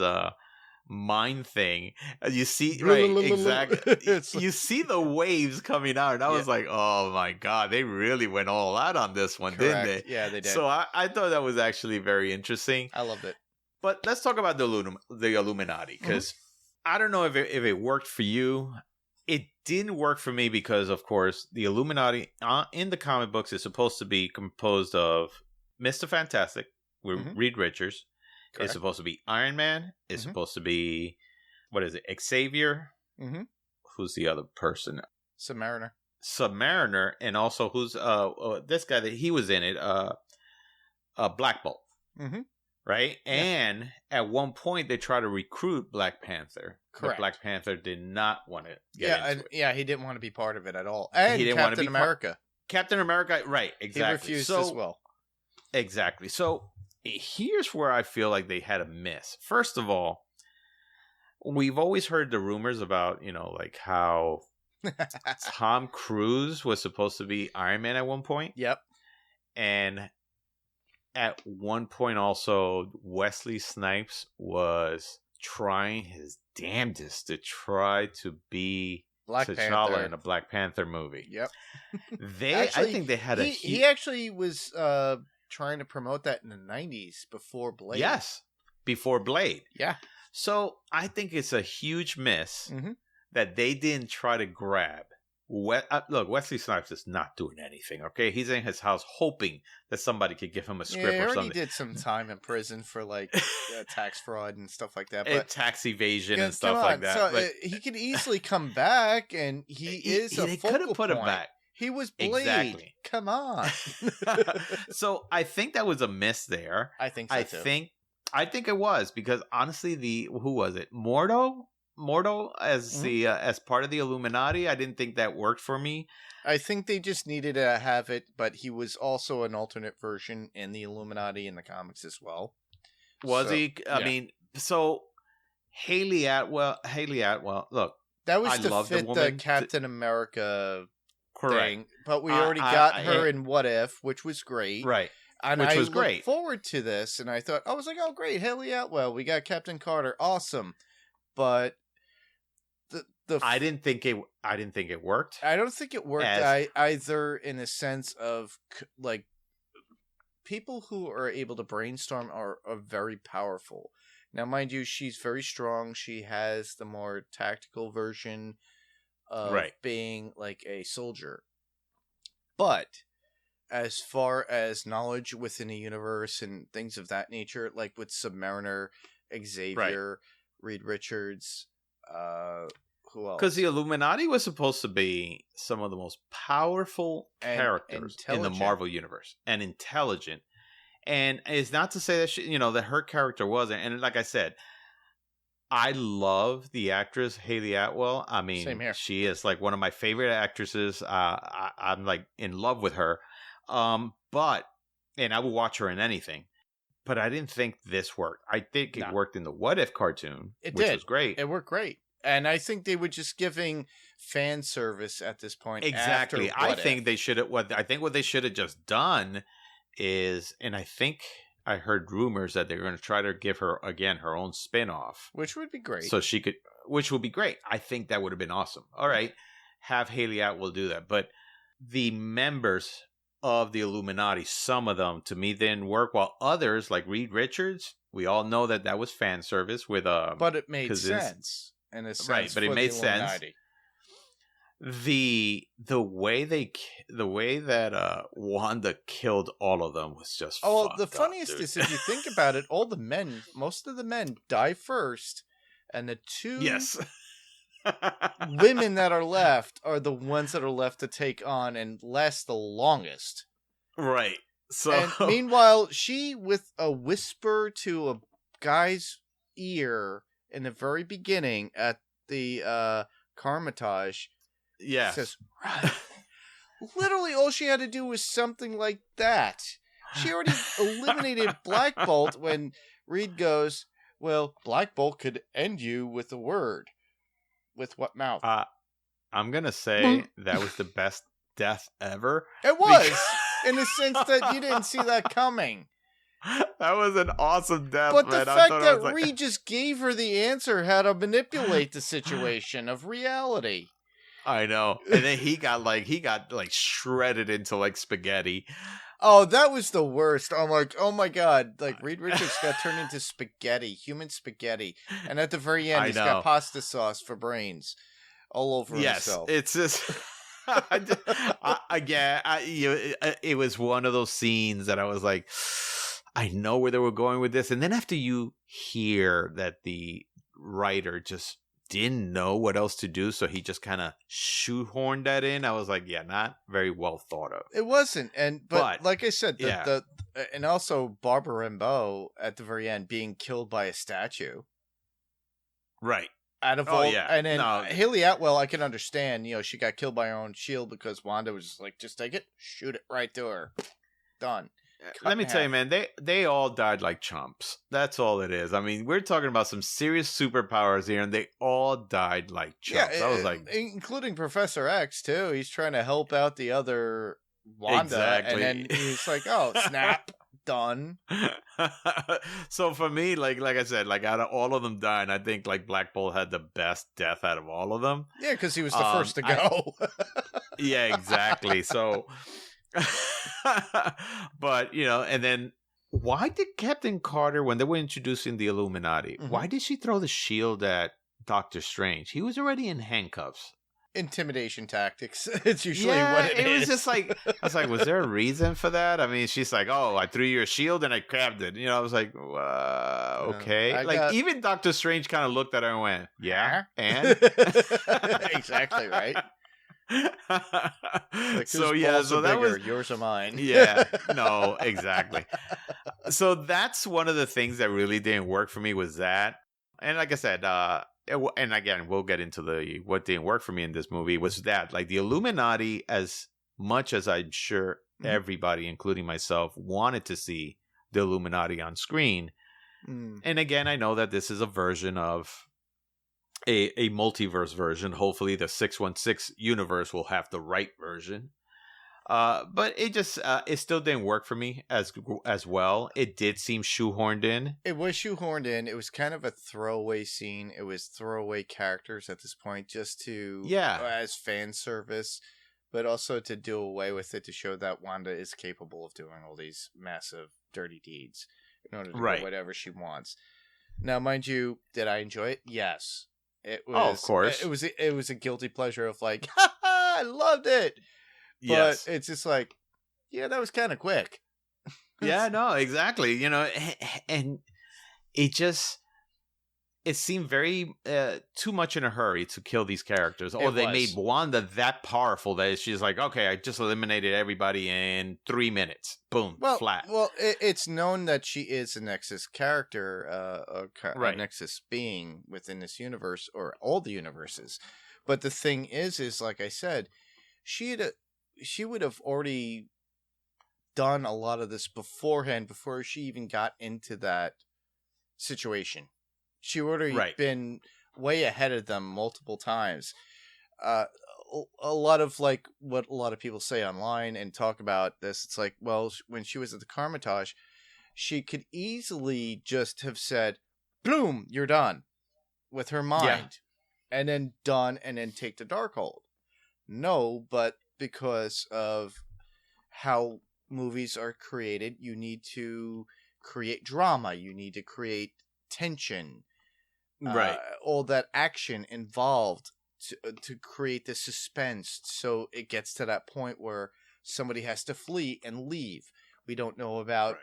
mind thing. You see, right? Exactly. You see the waves coming out, and I was like, "Oh my god, they really went all out on this one, didn't they?" Yeah, they did. So I thought that was actually very interesting. I loved it. But let's talk about the Illuminati, because I don't know if it worked for you. It didn't work for me because, of course, the Illuminati in the comic books is supposed to be composed of Mr. Fantastic with Reed Richards. Correct. It's supposed to be Iron Man. It's supposed to be, what is it, Xavier? Who's the other person? Submariner. And also who's this guy that he was in it, Black Bolt. Right? Yeah. And at one point, they try to recruit Black Panther. Correct. But Black Panther did not want to get into it. Yeah, he didn't want to be part of it at all. And he didn't Captain America. Captain America, right, exactly. He refused as well. Exactly. So here's where I feel like they had a miss. First of all, we've always heard the rumors about, like how Tom Cruise was supposed to be Iron Man at one point. Yep. And at one point also, Wesley Snipes was trying his damnedest to try to be T'Challa in a Black Panther movie. Yep. I think they had he actually was trying to promote that in the 90s before Blade. Yes, before Blade. Yeah. So I think it's a huge miss that they didn't try to grab. Look, Wesley Snipes is not doing anything, okay? He's in his house hoping that somebody could give him a script or something. He did some time in prison for, like, tax fraud and stuff like that. But tax evasion and stuff like that. So, but he could easily come back, and he is a focal point. They could have put him back. He was Blade. Exactly. Come on. So I think that was a miss there. I think so, too. I think it was, because honestly, who was it? Mordo as as part of the Illuminati, I didn't think that worked for me. I think they just needed to have it, but he was also an alternate version in the Illuminati in the comics as well. Was he? I mean, so Haley Atwell. Look, that was to fit the Captain America thing, but we already got her in What If, which was great, right? And I looked forward to this, and I was like, oh great, Haley Atwell, we got Captain Carter, awesome, but. I didn't think it worked. I don't think it worked either, in a sense of, like, people who are able to brainstorm are very powerful. Now, mind you, she's very strong. She has the more tactical version of being like a soldier. But as far as knowledge within a universe and things of that nature, like with Submariner, Xavier, Reed Richards, who else? Because the Illuminati was supposed to be some of the most powerful characters in the Marvel universe, and intelligent. And it's not to say that that her character wasn't. And like I said, I love the actress Haley Atwell. I mean, same here. She is like one of my favorite actresses. I'm like in love with her. And I would watch her in anything. But I didn't think this worked. I think it worked in the What If cartoon, which was great. It worked great. And I think they were just giving fan service at this point. Exactly. I think they should have. What they should have just done is, and I think I heard rumors that they're going to try to give her again her own spin-off, which would be great. So she could, which would be great. I think that would have been awesome. All right, have Haley Atwell do that. But the members of the Illuminati, some of them to me didn't work, while others like Reed Richards, we all know that was fan service with but it made sense. In a sense, right, but it made sense. The way that Wanda killed all of them was just the funniest up, is, if you think about it, most of the men die first, and the two women that are left are the ones that are left to take on and last the longest. Right. So and meanwhile, she, with a whisper to a guy's ear in the very beginning at the Carmitage, says, "Run." Literally, all she had to do was something like that. She already eliminated Black Bolt when Reed goes, well, Black Bolt could end you with a word. With what mouth? I'm going to say that was the best death ever. It was, in the sense that you didn't see that coming. That was an awesome death, But man. the I fact thought I that was like- Reed just gave her the answer how to manipulate the situation of reality. I know. And then he got shredded into like spaghetti. Oh, that was the worst. I'm like, oh my god. Like, Reed Richards got turned into spaghetti, human spaghetti. And at the very end, I he's know. got pasta sauce for brains all over himself. It's just... it was one of those scenes that I was like, I know where they were going with this. And then after you hear that the writer just didn't know what else to do, so he just kind of shoehorned that in, I was like, yeah, not very well thought of. It wasn't. But like I said, yeah. and also Barbara Rambeau at the very end being killed by a statue. Right. Out of all, yeah. And then No. Haley Atwell, I can understand. She got killed by her own shield because Wanda was just like, just take it, shoot it right to her, done. Let me tell you, man, they all died like chumps. That's all it is. I mean, we're talking about some serious superpowers here, and they all died like chumps. I was like, including Professor X too. He's trying to help out the other Wanda, Exactly. and then he's like, "Oh, snap, done." So for me, like I said, like out of all of them dying, I think like Black Bolt had the best death out of all of them. Yeah, because he was the first to go. Yeah, exactly. So, but and then why did Captain Carter, when they were introducing the Illuminati, why did she throw the shield at Doctor Strange? He was already in handcuffs. Intimidation tactics. It's usually what it is. It was just like, I was like, was there a reason for that? I mean, she's like, oh, I threw you a shield and I grabbed it. I was like, okay. Even Doctor Strange kind of looked at her and went, yeah, and? Exactly, right? Like, So so that bigger, was yours or mine. Yeah, no, exactly. So that's one of the things that really didn't work for me, was that. And like I said, and again, we'll get into what didn't work for me in this movie, was that like the Illuminati, as much as I'm sure everybody, including myself, wanted to see the Illuminati on screen. And again, I know that this is a version of a multiverse version. Hopefully the 616 universe will have the right version. But it just it still didn't work for me as well. It did seem shoehorned in. It was shoehorned in. It was kind of a throwaway scene. It was throwaway characters at this point, just to as fan service, but also to do away with it, to show that Wanda is capable of doing all these massive dirty deeds in order to do whatever she wants. Now, mind you, did I enjoy it? Yes. It was, of course. It was a guilty pleasure of like, ha ha, I loved it. But it's just like, yeah, that was kind of quick. Yeah, no, exactly. And it seemed very too much in a hurry to kill these characters. Or they made Wanda that powerful that she's like, okay, I just eliminated everybody in 3 minutes. Boom, flat. Well, it's known that she is a Nexus character, a Nexus being within this universe, or all the universes. But the thing is like I said, she would have already done a lot of this beforehand, before she even got into that situation. She would have been way ahead of them multiple times. A lot of like what a lot of people say online and talk about this, it's like, well, when she was at the Carmitage, she could easily just have said, boom, you're done, with her mind, and then done, and then take the Darkhold. No, but because of how movies are created, you need to create drama, you need to create tension, all that action involved to create the suspense, so it gets to that point where somebody has to flee and leave. We don't know about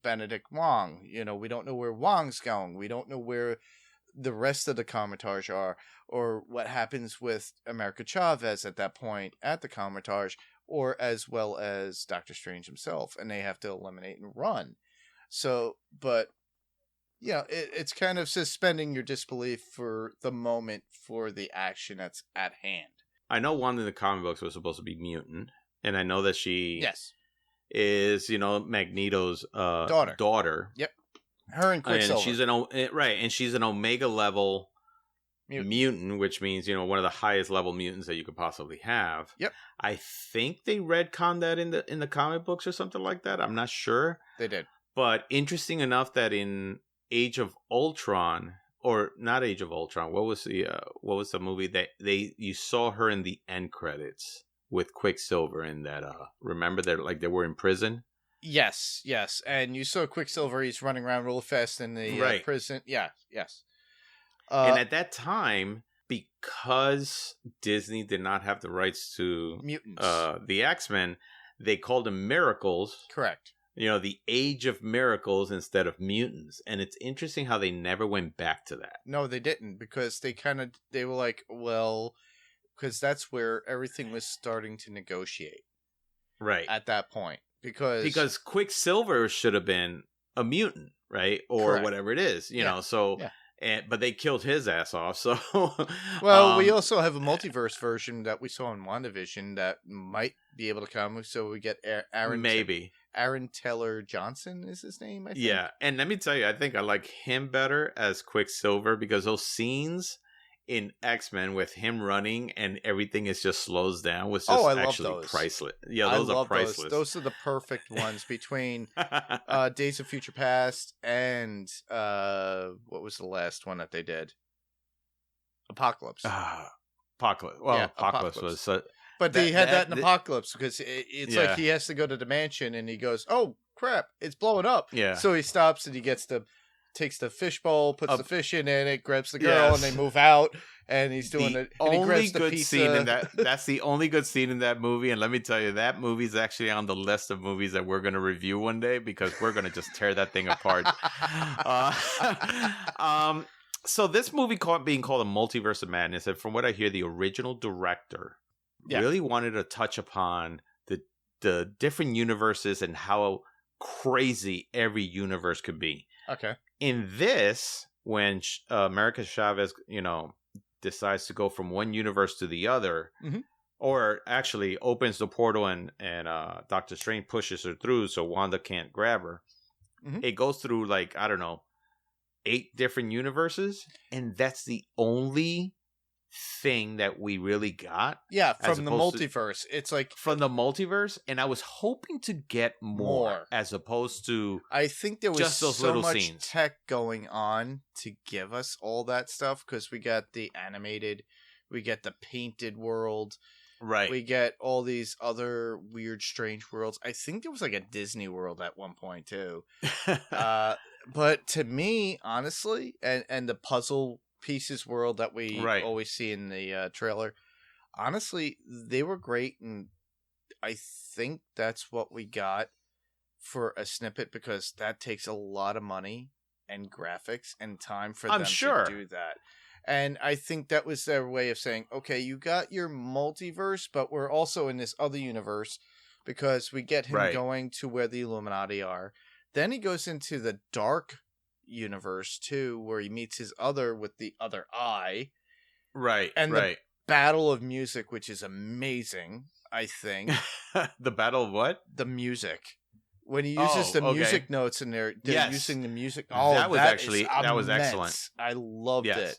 Benedict Wong. We don't know where Wong's going. We don't know where the rest of the Carmitage are, or what happens with America Chavez at that point at the Carmitage, or as well as Doctor Strange himself, and they have to eliminate and run. So, but it's kind of suspending your disbelief for the moment for the action that's at hand. I know one in the comic books was supposed to be mutant, and I know that she is Magneto's daughter. Yep. Her and Quicksilver. And she's and she's an Omega level mutant, which means, one of the highest level mutants that you could possibly have. Yep. I think they retconned that in the comic books or something like that. I'm not sure. They did. But interesting enough that in Age of Ultron, or not Age of Ultron, what was the movie that you saw her in the end credits with Quicksilver in that, remember they were in prison? Yes, and you saw Quicksilver. He's running around real fast in the prison. Yeah, yes. And at that time, because Disney did not have the rights to mutants, the X-Men, they called them Miracles. Correct. The Age of Miracles instead of mutants. And it's interesting how they never went back to that. No, they didn't, because they were like, well, because that's where everything was starting to negotiate. Right. At that point. Because Quicksilver should have been a mutant, right? Or correct. Whatever it is, know, so... Yeah. But they killed his ass off, so... Well, we also have a multiverse version that we saw in WandaVision that might be able to come, so we get Aaron... Maybe. Aaron Taylor Johnson is his name, I think. Yeah, and let me tell you, I think I like him better as Quicksilver, because those scenes in X-Men with him running and everything is just slows down was just actually priceless. Yeah, those are priceless. Those are the perfect ones between Days of Future Past and what was the last one that they did? Apocalypse. Apocalypse. Well, yeah, Apocalypse was... but they had that in Apocalypse, because it's like he has to go to the mansion and he goes, oh, crap, it's blowing up. Yeah. So he stops and he takes the fishbowl, puts the fish in it, grabs the girl, and they move out. And he's doing it. And he grabs the pizza. Scene in that. That's the only good scene in that movie. And let me tell you, that movie is actually on the list of movies that we're going to review one day, because we're going to just tear that thing apart. So this movie being called A Multiverse of Madness, and from what I hear, the original director really wanted to touch upon the different universes and how crazy every universe could be. Okay. In this, when America Chavez, decides to go from one universe to the other, or actually opens the portal and Doctor Strange pushes her through so Wanda can't grab her. It goes through 8 different universes, and that's the only thing that we really got. Yeah, from the multiverse. It's like from the multiverse, and I was hoping to get more as opposed to I think there was just those so little much scenes. Tech going on to give us all that stuff, because we got the animated, we get the painted world, right? We get all these other weird, strange worlds. I think there was a Disney World at one point too. But to me, honestly, and the puzzle pieces world that we always see in the trailer, honestly, they were great, and I think that's what we got for a snippet, because that takes a lot of money and graphics and time for them to do that. And I think that was their way of saying, okay, you got your multiverse, but we're also in this other universe, because we get him going to where the Illuminati are. Then he goes into the dark universe too, where he meets his other with the other eye. Right. And the battle of music, which is amazing, I think. The battle of what? The music. When he uses the music notes and they're using the music. Oh, that was excellent. I loved it.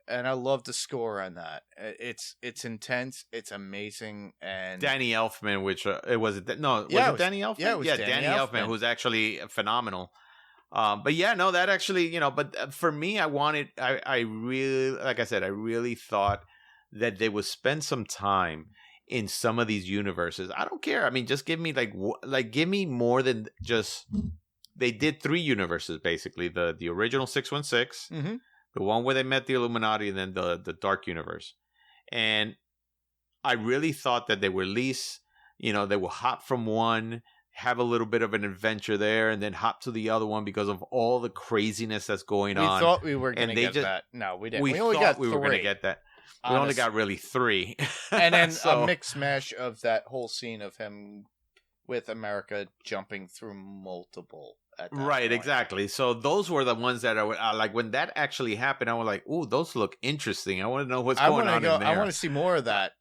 And I love the score on that. It's intense. It's amazing. And Danny Elfman, which was it Danny Elfman? Yeah, it was Danny Elfman, who's actually phenomenal. But yeah, no, that actually, but for me, I really, like I said, I really thought that they would spend some time in some of these universes. I don't care. I mean, just give me give me more than just. They did 3 universes basically. The original 616. The one where they met the Illuminati, and then the Dark Universe. And I really thought that they were at least, they will hop from one, have a little bit of an adventure there, and then hop to the other one because of all the craziness that's going on. We thought we were going to get that. No, we didn't. We only got 3. We were going to get that. We only got really 3. And then a mix mash of that whole scene of him with America jumping through multiple. Right, exactly. So those were the ones that I like when that actually happened. I was like, "Ooh, those look interesting. I want to know what's going on in there. I want to see more of that.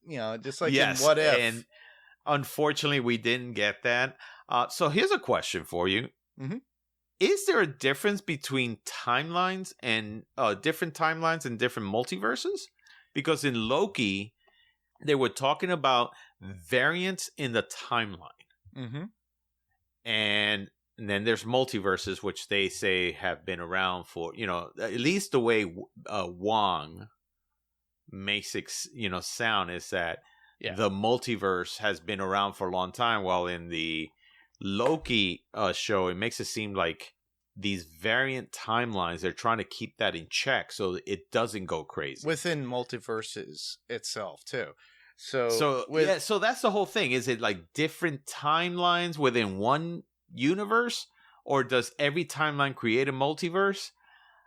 Just like in What If." And unfortunately, we didn't get that. So here's a question for you: is there a difference between timelines and different timelines and different multiverses? Because in Loki, they were talking about variants in the timeline. Mm-hmm. And then there's multiverses, which they say have been around for, at least the way Wong makes it, sound is that the multiverse has been around for a long time, while in the Loki show, it makes it seem like these variant timelines, they're trying to keep that in check so it doesn't go crazy. Within multiverses itself, too. So so that's the whole thing. Is it like different timelines within one universe, or does every timeline create a multiverse?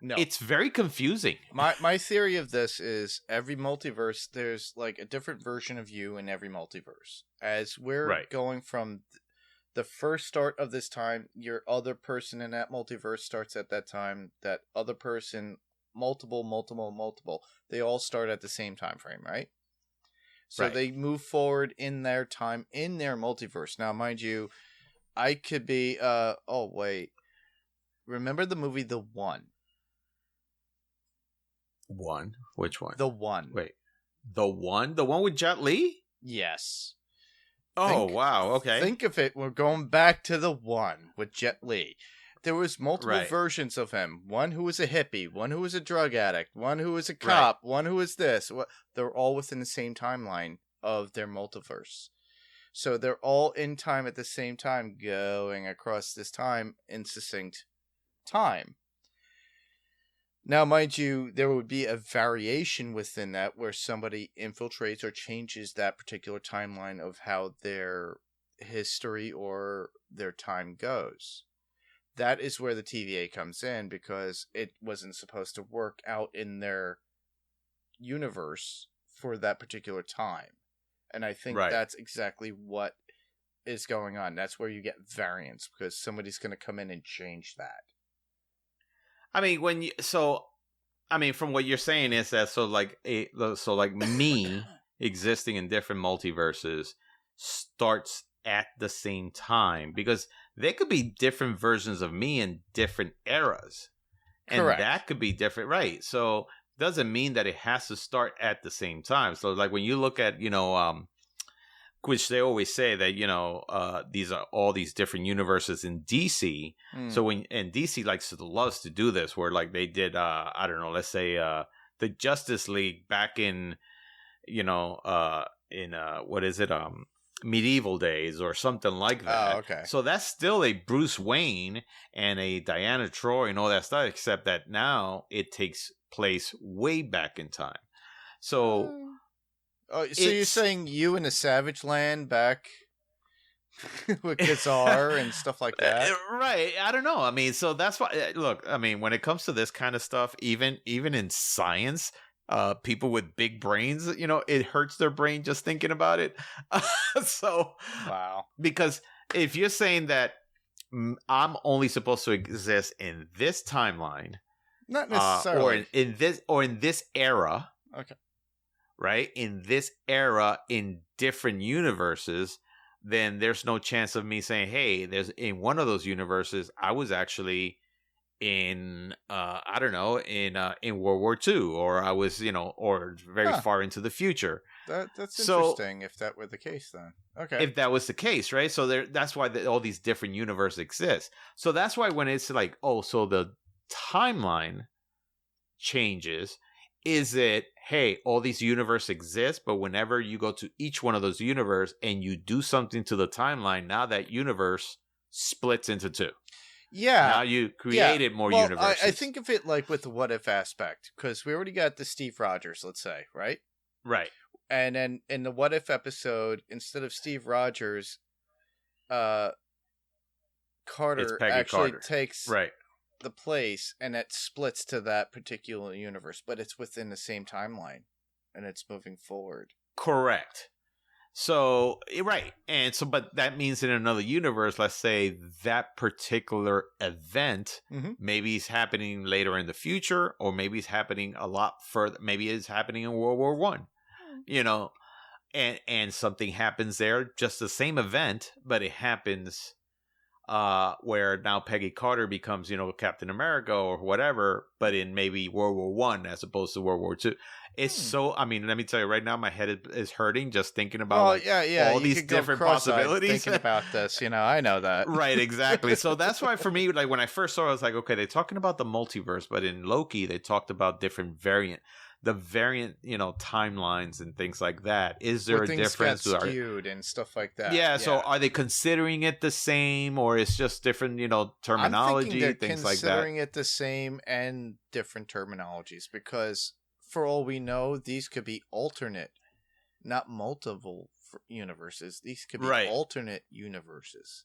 No, it's very confusing. My theory of this is every multiverse, there's like a different version of you in every multiverse. As we're going from the first start of this time, your other person in that multiverse starts at that time. That other person, multiple, they all start at the same time frame, right? So they move forward in their time, in their multiverse. Now, mind you, I could be, oh, wait. Remember the movie The One? One? Which one? The One. Wait. The One? The one with Jet Li? Yes. Wow. Okay. Think of it. We're going back to The One with Jet Li. There was multiple versions of him. One who was a hippie, one who was a drug addict, one who was a cop, one who was this. They're all within the same timeline of their multiverse. So they're all in time at the same time, going across this time in succinct time. Now, mind you, there would be a variation within that where somebody infiltrates or changes that particular timeline of how their history or their time goes. That is where the TVA comes in, because it wasn't supposed to work out in their universe for that particular time. And I think that's exactly what is going on. That's where you get variance, because somebody's going to come in and change that. I mean, from what you're saying is that me existing in different multiverses starts at the same time, because there could be different versions of me in different eras, and that could be different, right? So doesn't mean that it has to start at the same time. So like when you look at which they always say that these are all these different universes in DC. So and DC loves to do this, where like they did I don't know, let's say the Justice League back in what is it, medieval days or something like that. Oh, okay. So that's still a Bruce Wayne and a Diana Troy and all that stuff, except that now it takes place way back in time. So so you're saying you in a Savage Land back with Kazar and stuff like that? Right. I don't know. I mean, so that's why, look, I mean, when it comes to this kind of stuff, even in science, people with big brains, it hurts their brain just thinking about it. So, wow. Because if you're saying that I'm only supposed to exist in this timeline, not necessarily, or in this era, okay, right? In this era, in different universes, then there's no chance of me saying, hey, there's in one of those universes, I was actually in I don't know, in World War II, or I was or very far into the future. That's interesting. If that were the case, then okay. If that was the case, right? So that's why all these different universes exist. So that's why when it's like, oh, so the timeline changes, is it, hey, all these universes exist, but whenever you go to each one of those universes and you do something to the timeline, now that universe splits into two. Yeah. Now you created more universes. I think of it like with the what if aspect, because we already got the Steve Rogers, let's say, right? Right. And then in the what if episode, instead of Steve Rogers, Carter actually takes the place, and it splits to that particular universe, but it's within the same timeline, and it's moving forward. Correct. So, right. And so, but that means in another universe, let's say that particular event, maybe it's happening later in the future, or maybe it's happening a lot further. Maybe it's happening in World War One, and something happens there, just the same event, but it happens where now Peggy Carter becomes, Captain America or whatever, but in maybe World War One as opposed to World War Two. It's so. I mean, let me tell you right now, my head is hurting just thinking about all these different possibilities. Thinking about this, I know that. Right, exactly. So that's why for me, like when I first saw it, I was like, okay, they're talking about the multiverse, but in Loki, they talked about different variant timelines and things like that. Is there a difference? Get skewed and stuff like that. Yeah, so are they considering it the same, or it's just different, terminology, things like that? Considering it the same and different terminologies, because for all we know, these could be alternate, not multiple universes. These could be alternate universes.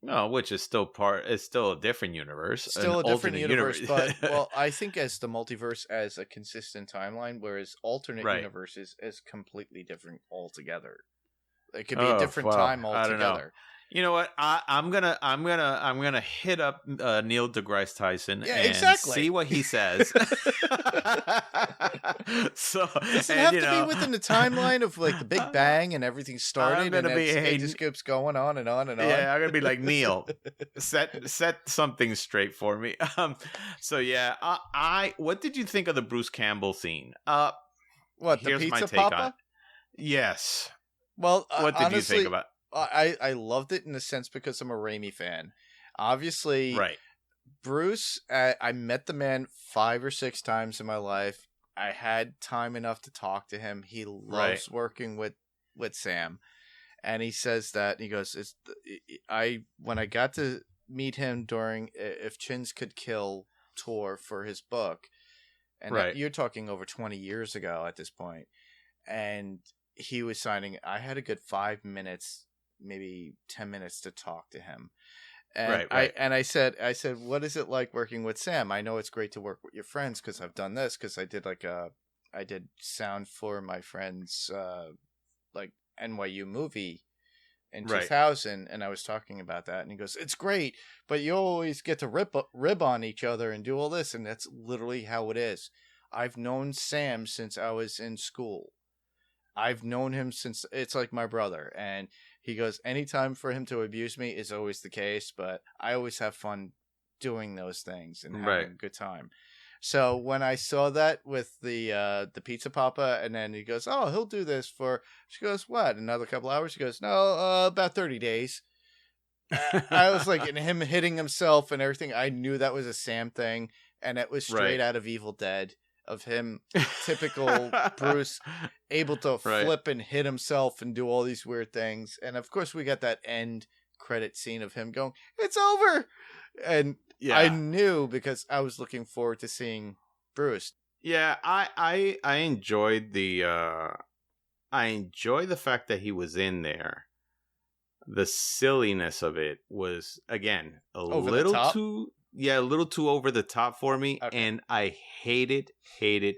No, which is still a different universe. Still a different universe, but I think as the multiverse as a consistent timeline, whereas alternate universes is completely different altogether. It could be a different time altogether. I don't know. You know what? I'm gonna hit up Neil deGrasse Tyson and see what he says. So does it have to be within the timeline of like the Big Bang and everything started, and it just keeps going on and on and on? Yeah, I'm gonna be like, Neil, set something straight for me. So yeah, what did you think of the Bruce Campbell scene? What, the pizza papa? Yes. Well, what did honestly, you think about? I loved it in a sense because I'm a Raimi fan. Obviously, right. Bruce, I met the man 5 or 6 times in my life. I had time enough to talk to him. He loves working with Sam, and he says that he goes, when I got to meet him during If Chins Could Kill tour for his book, and you're talking over 20 years ago at this point, and he was signing. I had a good 5 minutes, maybe 10 minutes to talk to him. And I said, what is it like working with Sam? I know it's great to work with your friends because I've done this, because I did sound for my friend's like NYU movie in 2000, and I was talking about that, and he goes, it's great, but you always get to rib on each other and do all this, and that's literally how it is. I've known Sam since I was in school. I've known him since it's like my brother, and he goes, anytime for him to abuse me is always the case, but I always have fun doing those things and having a good time. So when I saw that with the pizza papa, and then he goes, oh, he'll do this for, she goes, what, another couple hours? He goes, no, about 30 days. I was like, and him hitting himself and everything, I knew that was a Sam thing, and it was straight out of Evil Dead. Of him, typical Bruce, able to flip and hit himself and do all these weird things. And of course, we got that end credit scene of him going, it's over. And I knew, because I was looking forward to seeing Bruce. Yeah, I enjoyed the fact that he was in there. The silliness of it was, again, a little too over the top for me. Okay. And I hated the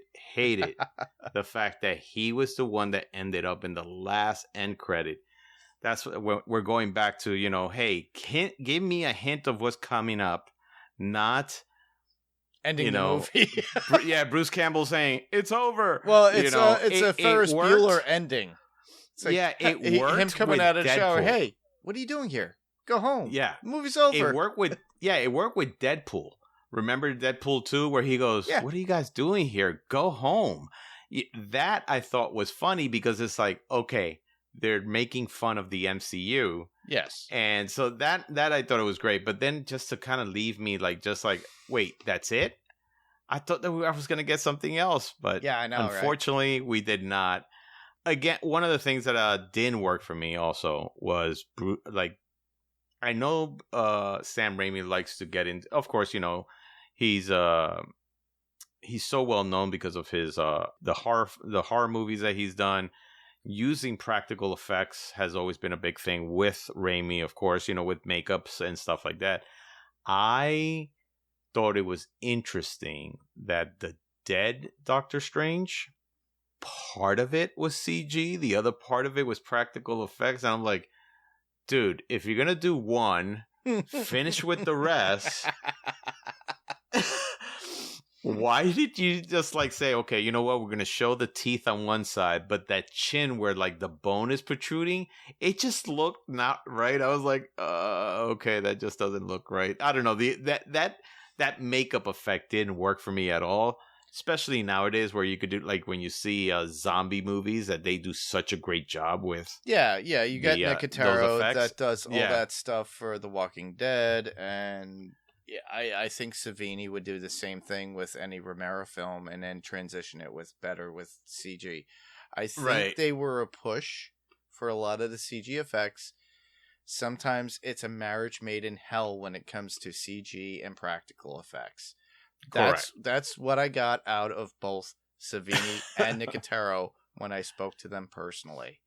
fact that he was the one that ended up in the last end credit. That's what we're going back to, hey, give me a hint of what's coming up, not ending the movie. Bruce Campbell saying it's over. Well, it's a Ferris Bueller ending. It's like, it worked. Him coming out of the shower. Hey, what are you doing here? Go home. Yeah, the movie's over. It worked with Deadpool. Remember Deadpool 2 where he goes, what are you guys doing here? Go home. That I thought was funny because it's like, okay, they're making fun of the MCU. Yes. And so that I thought it was great. But then just to kind of leave me wait, that's it? I thought that I was going to get something else. But yeah, I know, unfortunately, we did not. Again, one of the things that didn't work for me also was I know Sam Raimi likes to get into. Of course, he's so well known because of his the horror movies that he's done. Using practical effects has always been a big thing with Raimi, of course, with makeups and stuff like that. I thought it was interesting that the dead Doctor Strange, part of it was CG, the other part of it was practical effects, and I'm like, dude, if you're gonna do one, finish with the rest. Why did you just like say, okay, you know what? We're going to show the teeth on one side, but that chin where like the bone is protruding, it just looked not right. I was like, okay, that just doesn't look right. I don't know. That makeup effect didn't work for me at all, especially nowadays where you could do like when you see zombie movies that they do such a great job with. Yeah, you got those Nicotero effects. that does all that stuff for The Walking Dead, and yeah, I think Savini would do the same thing with any Romero film and then transition it with CG. I think they were a push for a lot of the CG effects. Sometimes it's a marriage made in hell when it comes to CG and practical effects. That's what I got out of both Savini and Nicotero when I spoke to them personally.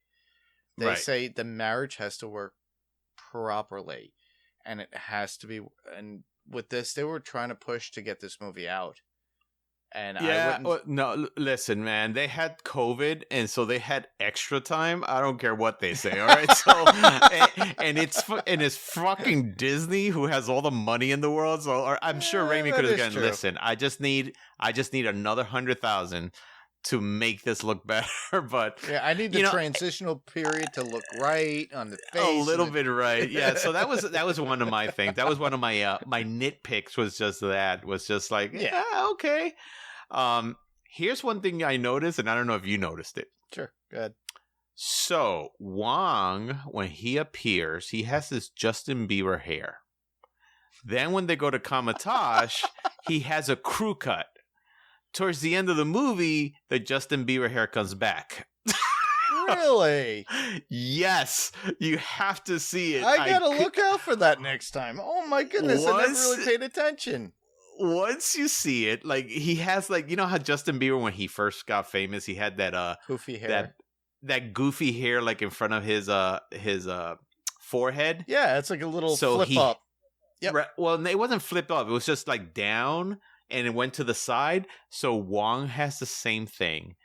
They say the marriage has to work properly, and it has to be. And with this, they were trying to push to get this movie out. And listen, man, they had COVID, and so they had extra time. I don't care what they say, all right? So, and it's fucking Disney who has all the money in the world. So I'm sure Raimi could have gone, listen, I just need another 100,000 to make this look better. But I need the transitional period to look right on the face, a little bit right. Yeah, so that was one of my things. That was one of my my nitpicks. Was just like okay. Here's one thing I noticed, and I don't know if you noticed it. Sure, go ahead. So Wong, when he appears, he has this Justin Bieber hair. Then when they go to Kamatosh, he has a crew cut. Towards the end of the movie, the Justin Bieber hair comes back. Really? Yes, you have to see it. I gotta look out for that next time. Oh my goodness, I never really paid attention. Once you see it, like he has, like, you know how Justin Bieber, when he first got famous, he had that goofy hair, that goofy hair, like in front of his forehead. Yeah, it's like a little flip up. Yep. Well, it wasn't flipped up; it was just like down, and it went to the side. So Wong has the same thing,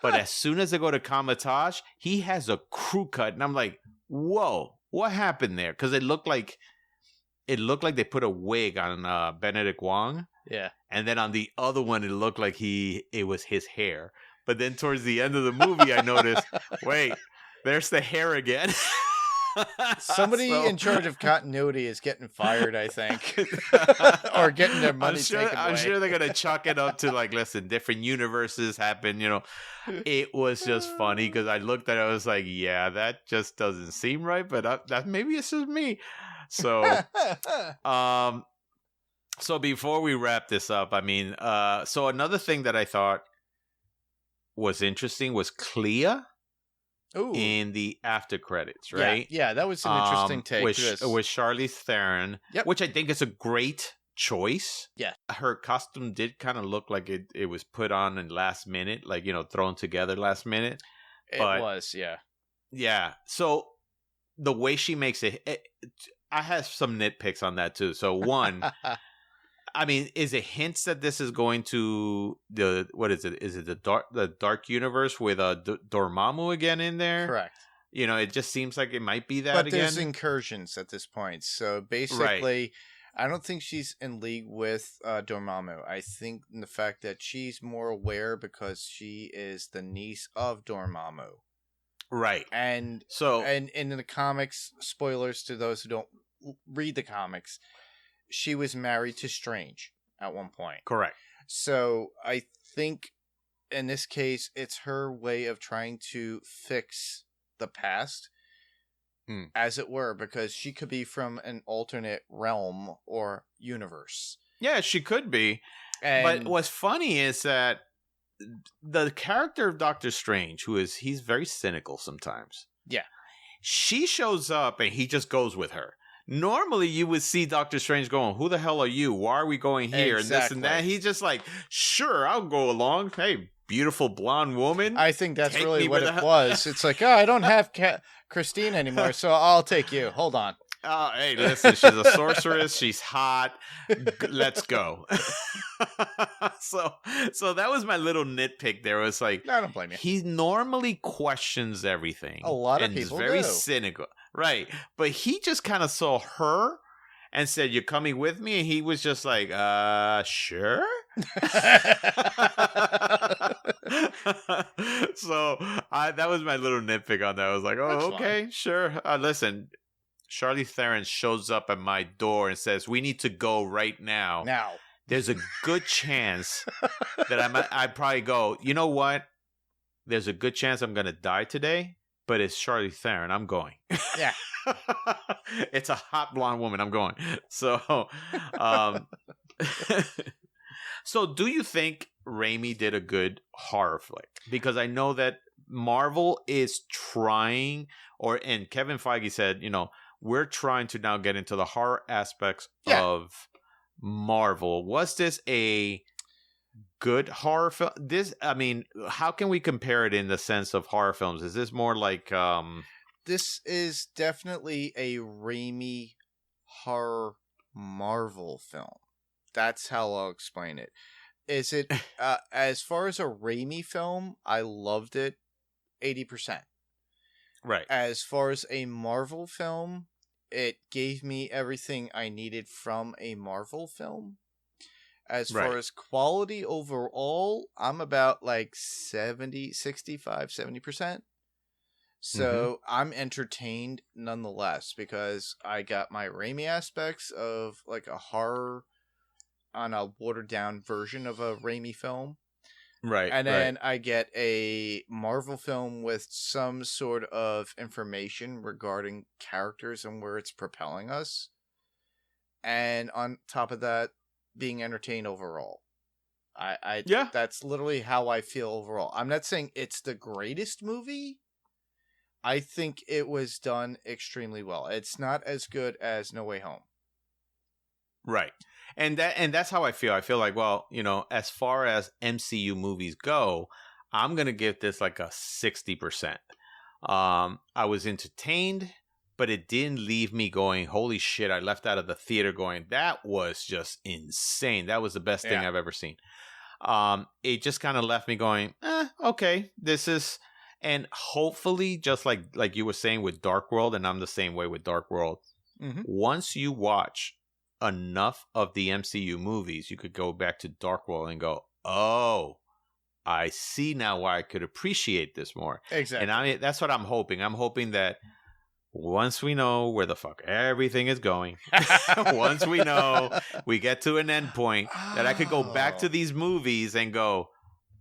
but as soon as they go to Kamatosh, he has a crew cut, and I'm like, whoa, what happened there? Because it looked like they put a wig on Benedict Wong. Yeah. And then on the other one, it looked like it was his hair. But then towards the end of the movie, I noticed, wait, there's the hair again. Somebody in charge of continuity is getting fired, I think. Or getting their money taken away. I'm sure they're going to chalk it up to, like, listen, different universes happen, you know. It was just funny because I looked at it, I was like, yeah, that just doesn't seem right, but that maybe it's just me. So, so before we wrap this up, I mean, so another thing that I thought was interesting was Clea in the after credits, right? Yeah, that was an interesting take. With Charlize Theron, which I think is a great choice. Yeah. Her costume did kind of look like it was put on in last minute, like, you know, thrown together last minute. It was, yeah. Yeah. So the way she makes it I have some nitpicks on that too. So one, I mean, is it hints that this is going to what is it? Is it the dark universe with Dormammu again in there? Correct. You know, it just seems like it might be that but again. There's incursions at this point. So basically, I don't think she's in league with Dormammu. I think in the fact that she's more aware because she is the niece of Dormammu. Right. And so, and in the comics, spoilers to those who don't read the comics, she was married to Strange at one point. Correct. So I think in this case, it's her way of trying to fix the past, as it were, because she could be from an alternate realm or universe. Yeah, she could be. But what's funny is that the character of Doctor Strange, he's very cynical sometimes. Yeah. She shows up and he just goes with her. Normally you would see Doctor Strange going, who the hell are you? Why are we going here? Exactly. And this and that. He's just like, sure, I'll go along. Hey, beautiful blonde woman. I think that's really what it was. It's like, I don't have Christine anymore, so I'll take you. Hold on. Oh, hey, listen, she's a sorceress. She's hot. Let's go. So that was my little nitpick there. It was like, I don't blame you. He normally questions everything. A lot of and people is very do. cynical. Right. But he just kind of saw her and said, you're coming with me? And he was just like, sure. So that was my little nitpick on that. I was like, That's oh, fine. okay, sure. Listen, Charlize Theron shows up at my door and says, we need to go right now. Now. There's a good chance that I'd probably go, you know what? There's a good chance I'm going to die today, but it's Charlize Theron. I'm going. Yeah. It's a hot blonde woman. I'm going. So, so do you think Raimi did a good horror flick? Because I know that Marvel is trying, and Kevin Feige said, we're trying to now get into the horror aspects of Marvel. Was this a good horror film? How can we compare it in the sense of horror films? Is this more like This is definitely a Raimi horror Marvel film. That's how I'll explain it. Is it as far as a Raimi film, I loved it 80%. right? As far as a Marvel film, it gave me everything I needed from a Marvel film. As far Right. as quality overall, I'm about like 70%. So I'm entertained nonetheless because I got my Raimi aspects of like a horror on a watered down version of a Raimi film. Right. And then I get a Marvel film with some sort of information regarding characters and where it's propelling us. And on top of that, being entertained overall. Yeah. That's literally how I feel overall. I'm not saying it's the greatest movie. I think it was done extremely well. It's not as good as No Way Home. Right. And that's how I feel. I feel like, well, as far as MCU movies go, I'm going to give this like a 60%. I was entertained, but it didn't leave me going, holy shit, I left out of the theater going, that was just insane. That was the best thing I've ever seen. It just kind of left me going, okay, this is, and hopefully just like you were saying with Dark World, and I'm the same way with Dark World, once you watch enough of the MCU movies, you could go back to Dark World and go, oh, I see now why I could appreciate this more. Exactly. And that's what I'm hoping. I'm hoping that once we know where the fuck everything is going, once we know we get to an end point, that I could go back to these movies and go,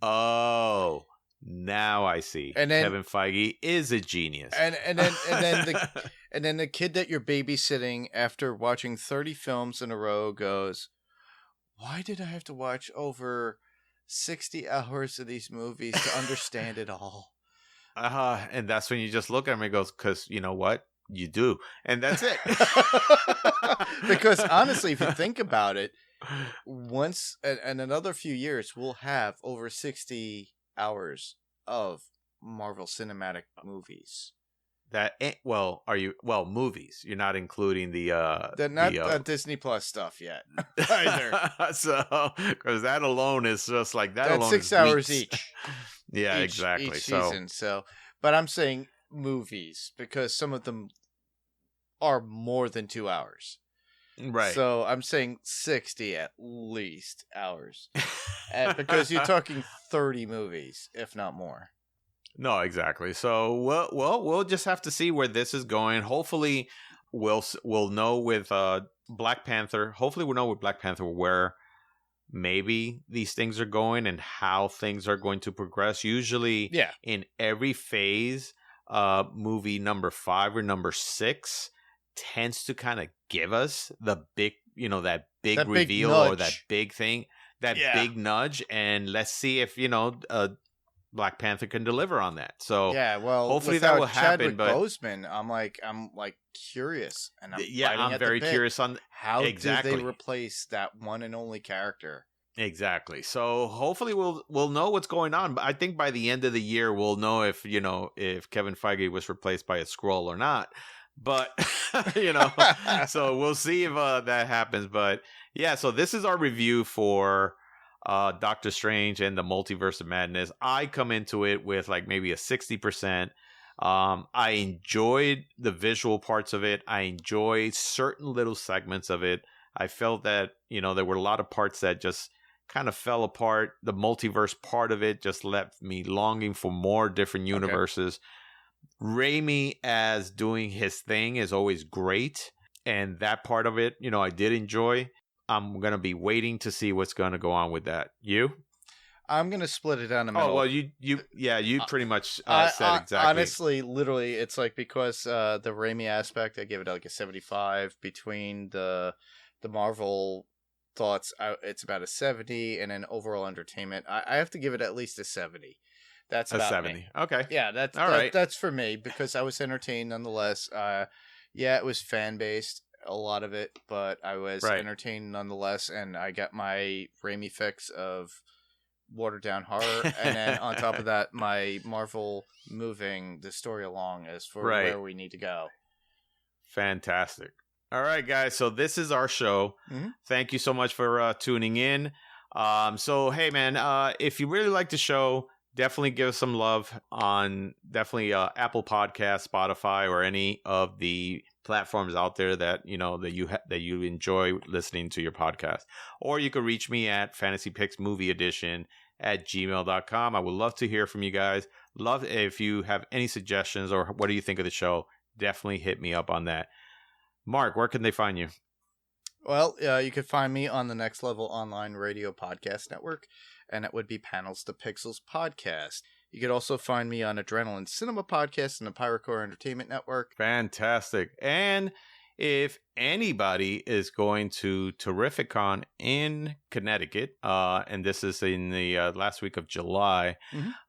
oh, now I see. And then, Kevin Feige is a genius. And then the kid that you're babysitting after watching 30 films in a row goes, why did I have to watch over 60 hours of these movies to understand it all? And that's when you just look at him and goes, because you know what? You do. And that's it. Because honestly, if you think about it, once in another few years, we'll have over 60 hours of Marvel Cinematic movies. Movies. You're not including the Disney Plus stuff yet either. So, because that alone is just like that. That's alone 6 is hours weeks. each. Yeah, exactly. Each season. So, but I'm saying movies because some of them are more than 2 hours. Right. So I'm saying 60 at least hours, because you're talking 30 movies, if not more. No, exactly. So we'll just have to see where this is going. Hopefully, we'll know with Black Panther. Hopefully, we'll know with Black Panther where maybe these things are going and how things are going to progress. Usually, in every phase, movie number 5 or number 6 tends to kind of give us the big, that big reveal or that big thing, that big nudge, and let's see if Black Panther can deliver on that. So hopefully that will happen. But Boseman, I'm like curious, and I'm very curious on how did they replace that one and only character. Exactly. So hopefully we'll know what's going on. But I think by the end of the year we'll know if Kevin Feige was replaced by a Skrull or not. But so we'll see if that happens. But yeah, so this is our review for Doctor Strange and the Multiverse of Madness. I come into it with like maybe a 60%. I enjoyed the visual parts of it. I enjoyed certain little segments of it. I felt that there were a lot of parts that just kind of fell apart. The multiverse part of it just left me longing for more different universes. Raimi as doing his thing is always great. And that part of it, I did enjoy. I'm going to be waiting to see what's going to go on with that. You? I'm going to split it down the middle. Oh, well, you pretty much said exactly. Honestly, literally, it's like because the Raimi aspect, I give it like a 75. Between the Marvel thoughts, it's about a 70. And then overall entertainment, I have to give it at least a 70. That's about 70. Me. Okay. Yeah, that's for me because I was entertained nonetheless. Yeah, it was fan-based, a lot of it, but I was entertained nonetheless, and I got my Raimi fix of watered-down horror, and then on top of that, my Marvel moving the story along as for where we need to go. Fantastic. All right, guys, so this is our show. Mm-hmm. Thank you so much for tuning in. So, hey, man, if you really like the show, definitely give us some love on Apple Podcasts, Spotify, or any of the platforms out there that that you enjoy listening to your podcast. Or you can reach me at fantasypicksmovieedition@gmail.com. I would love to hear from you guys. Love if you have any suggestions or what do you think of the show. Definitely hit me up on that. Mark, where can they find you? Well, you can find me on the Next Level Online Radio Podcast Network, and it would be Panels to Pixels Podcast. You could also find me on Adrenaline Cinema Podcast and the Pyrocore Entertainment Network. Fantastic. And if anybody is going to Terrificon in Connecticut, and this is in the last week of July,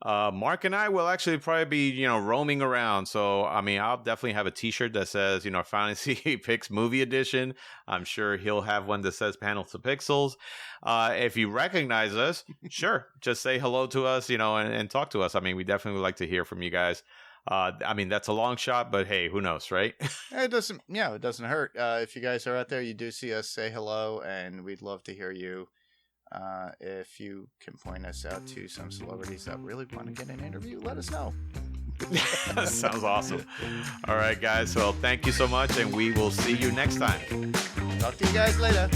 Mark and I will actually probably be, roaming around. So, I mean, I'll definitely have a t-shirt that says, Fantasy Picks Movie Edition. I'm sure he'll have one that says Panels to Pixels. If you recognize us, sure, just say hello to us, and talk to us. I mean, we definitely would like to hear from you guys. I mean, that's a long shot, but hey, who knows, right? It doesn't hurt. If you guys are out there, you do see us, say hello, and we'd love to hear you. If you can point us out to some celebrities that really want to get an interview, let us know. Sounds awesome. All right, guys. Well, thank you so much, and we will see you next time. Talk to you guys later.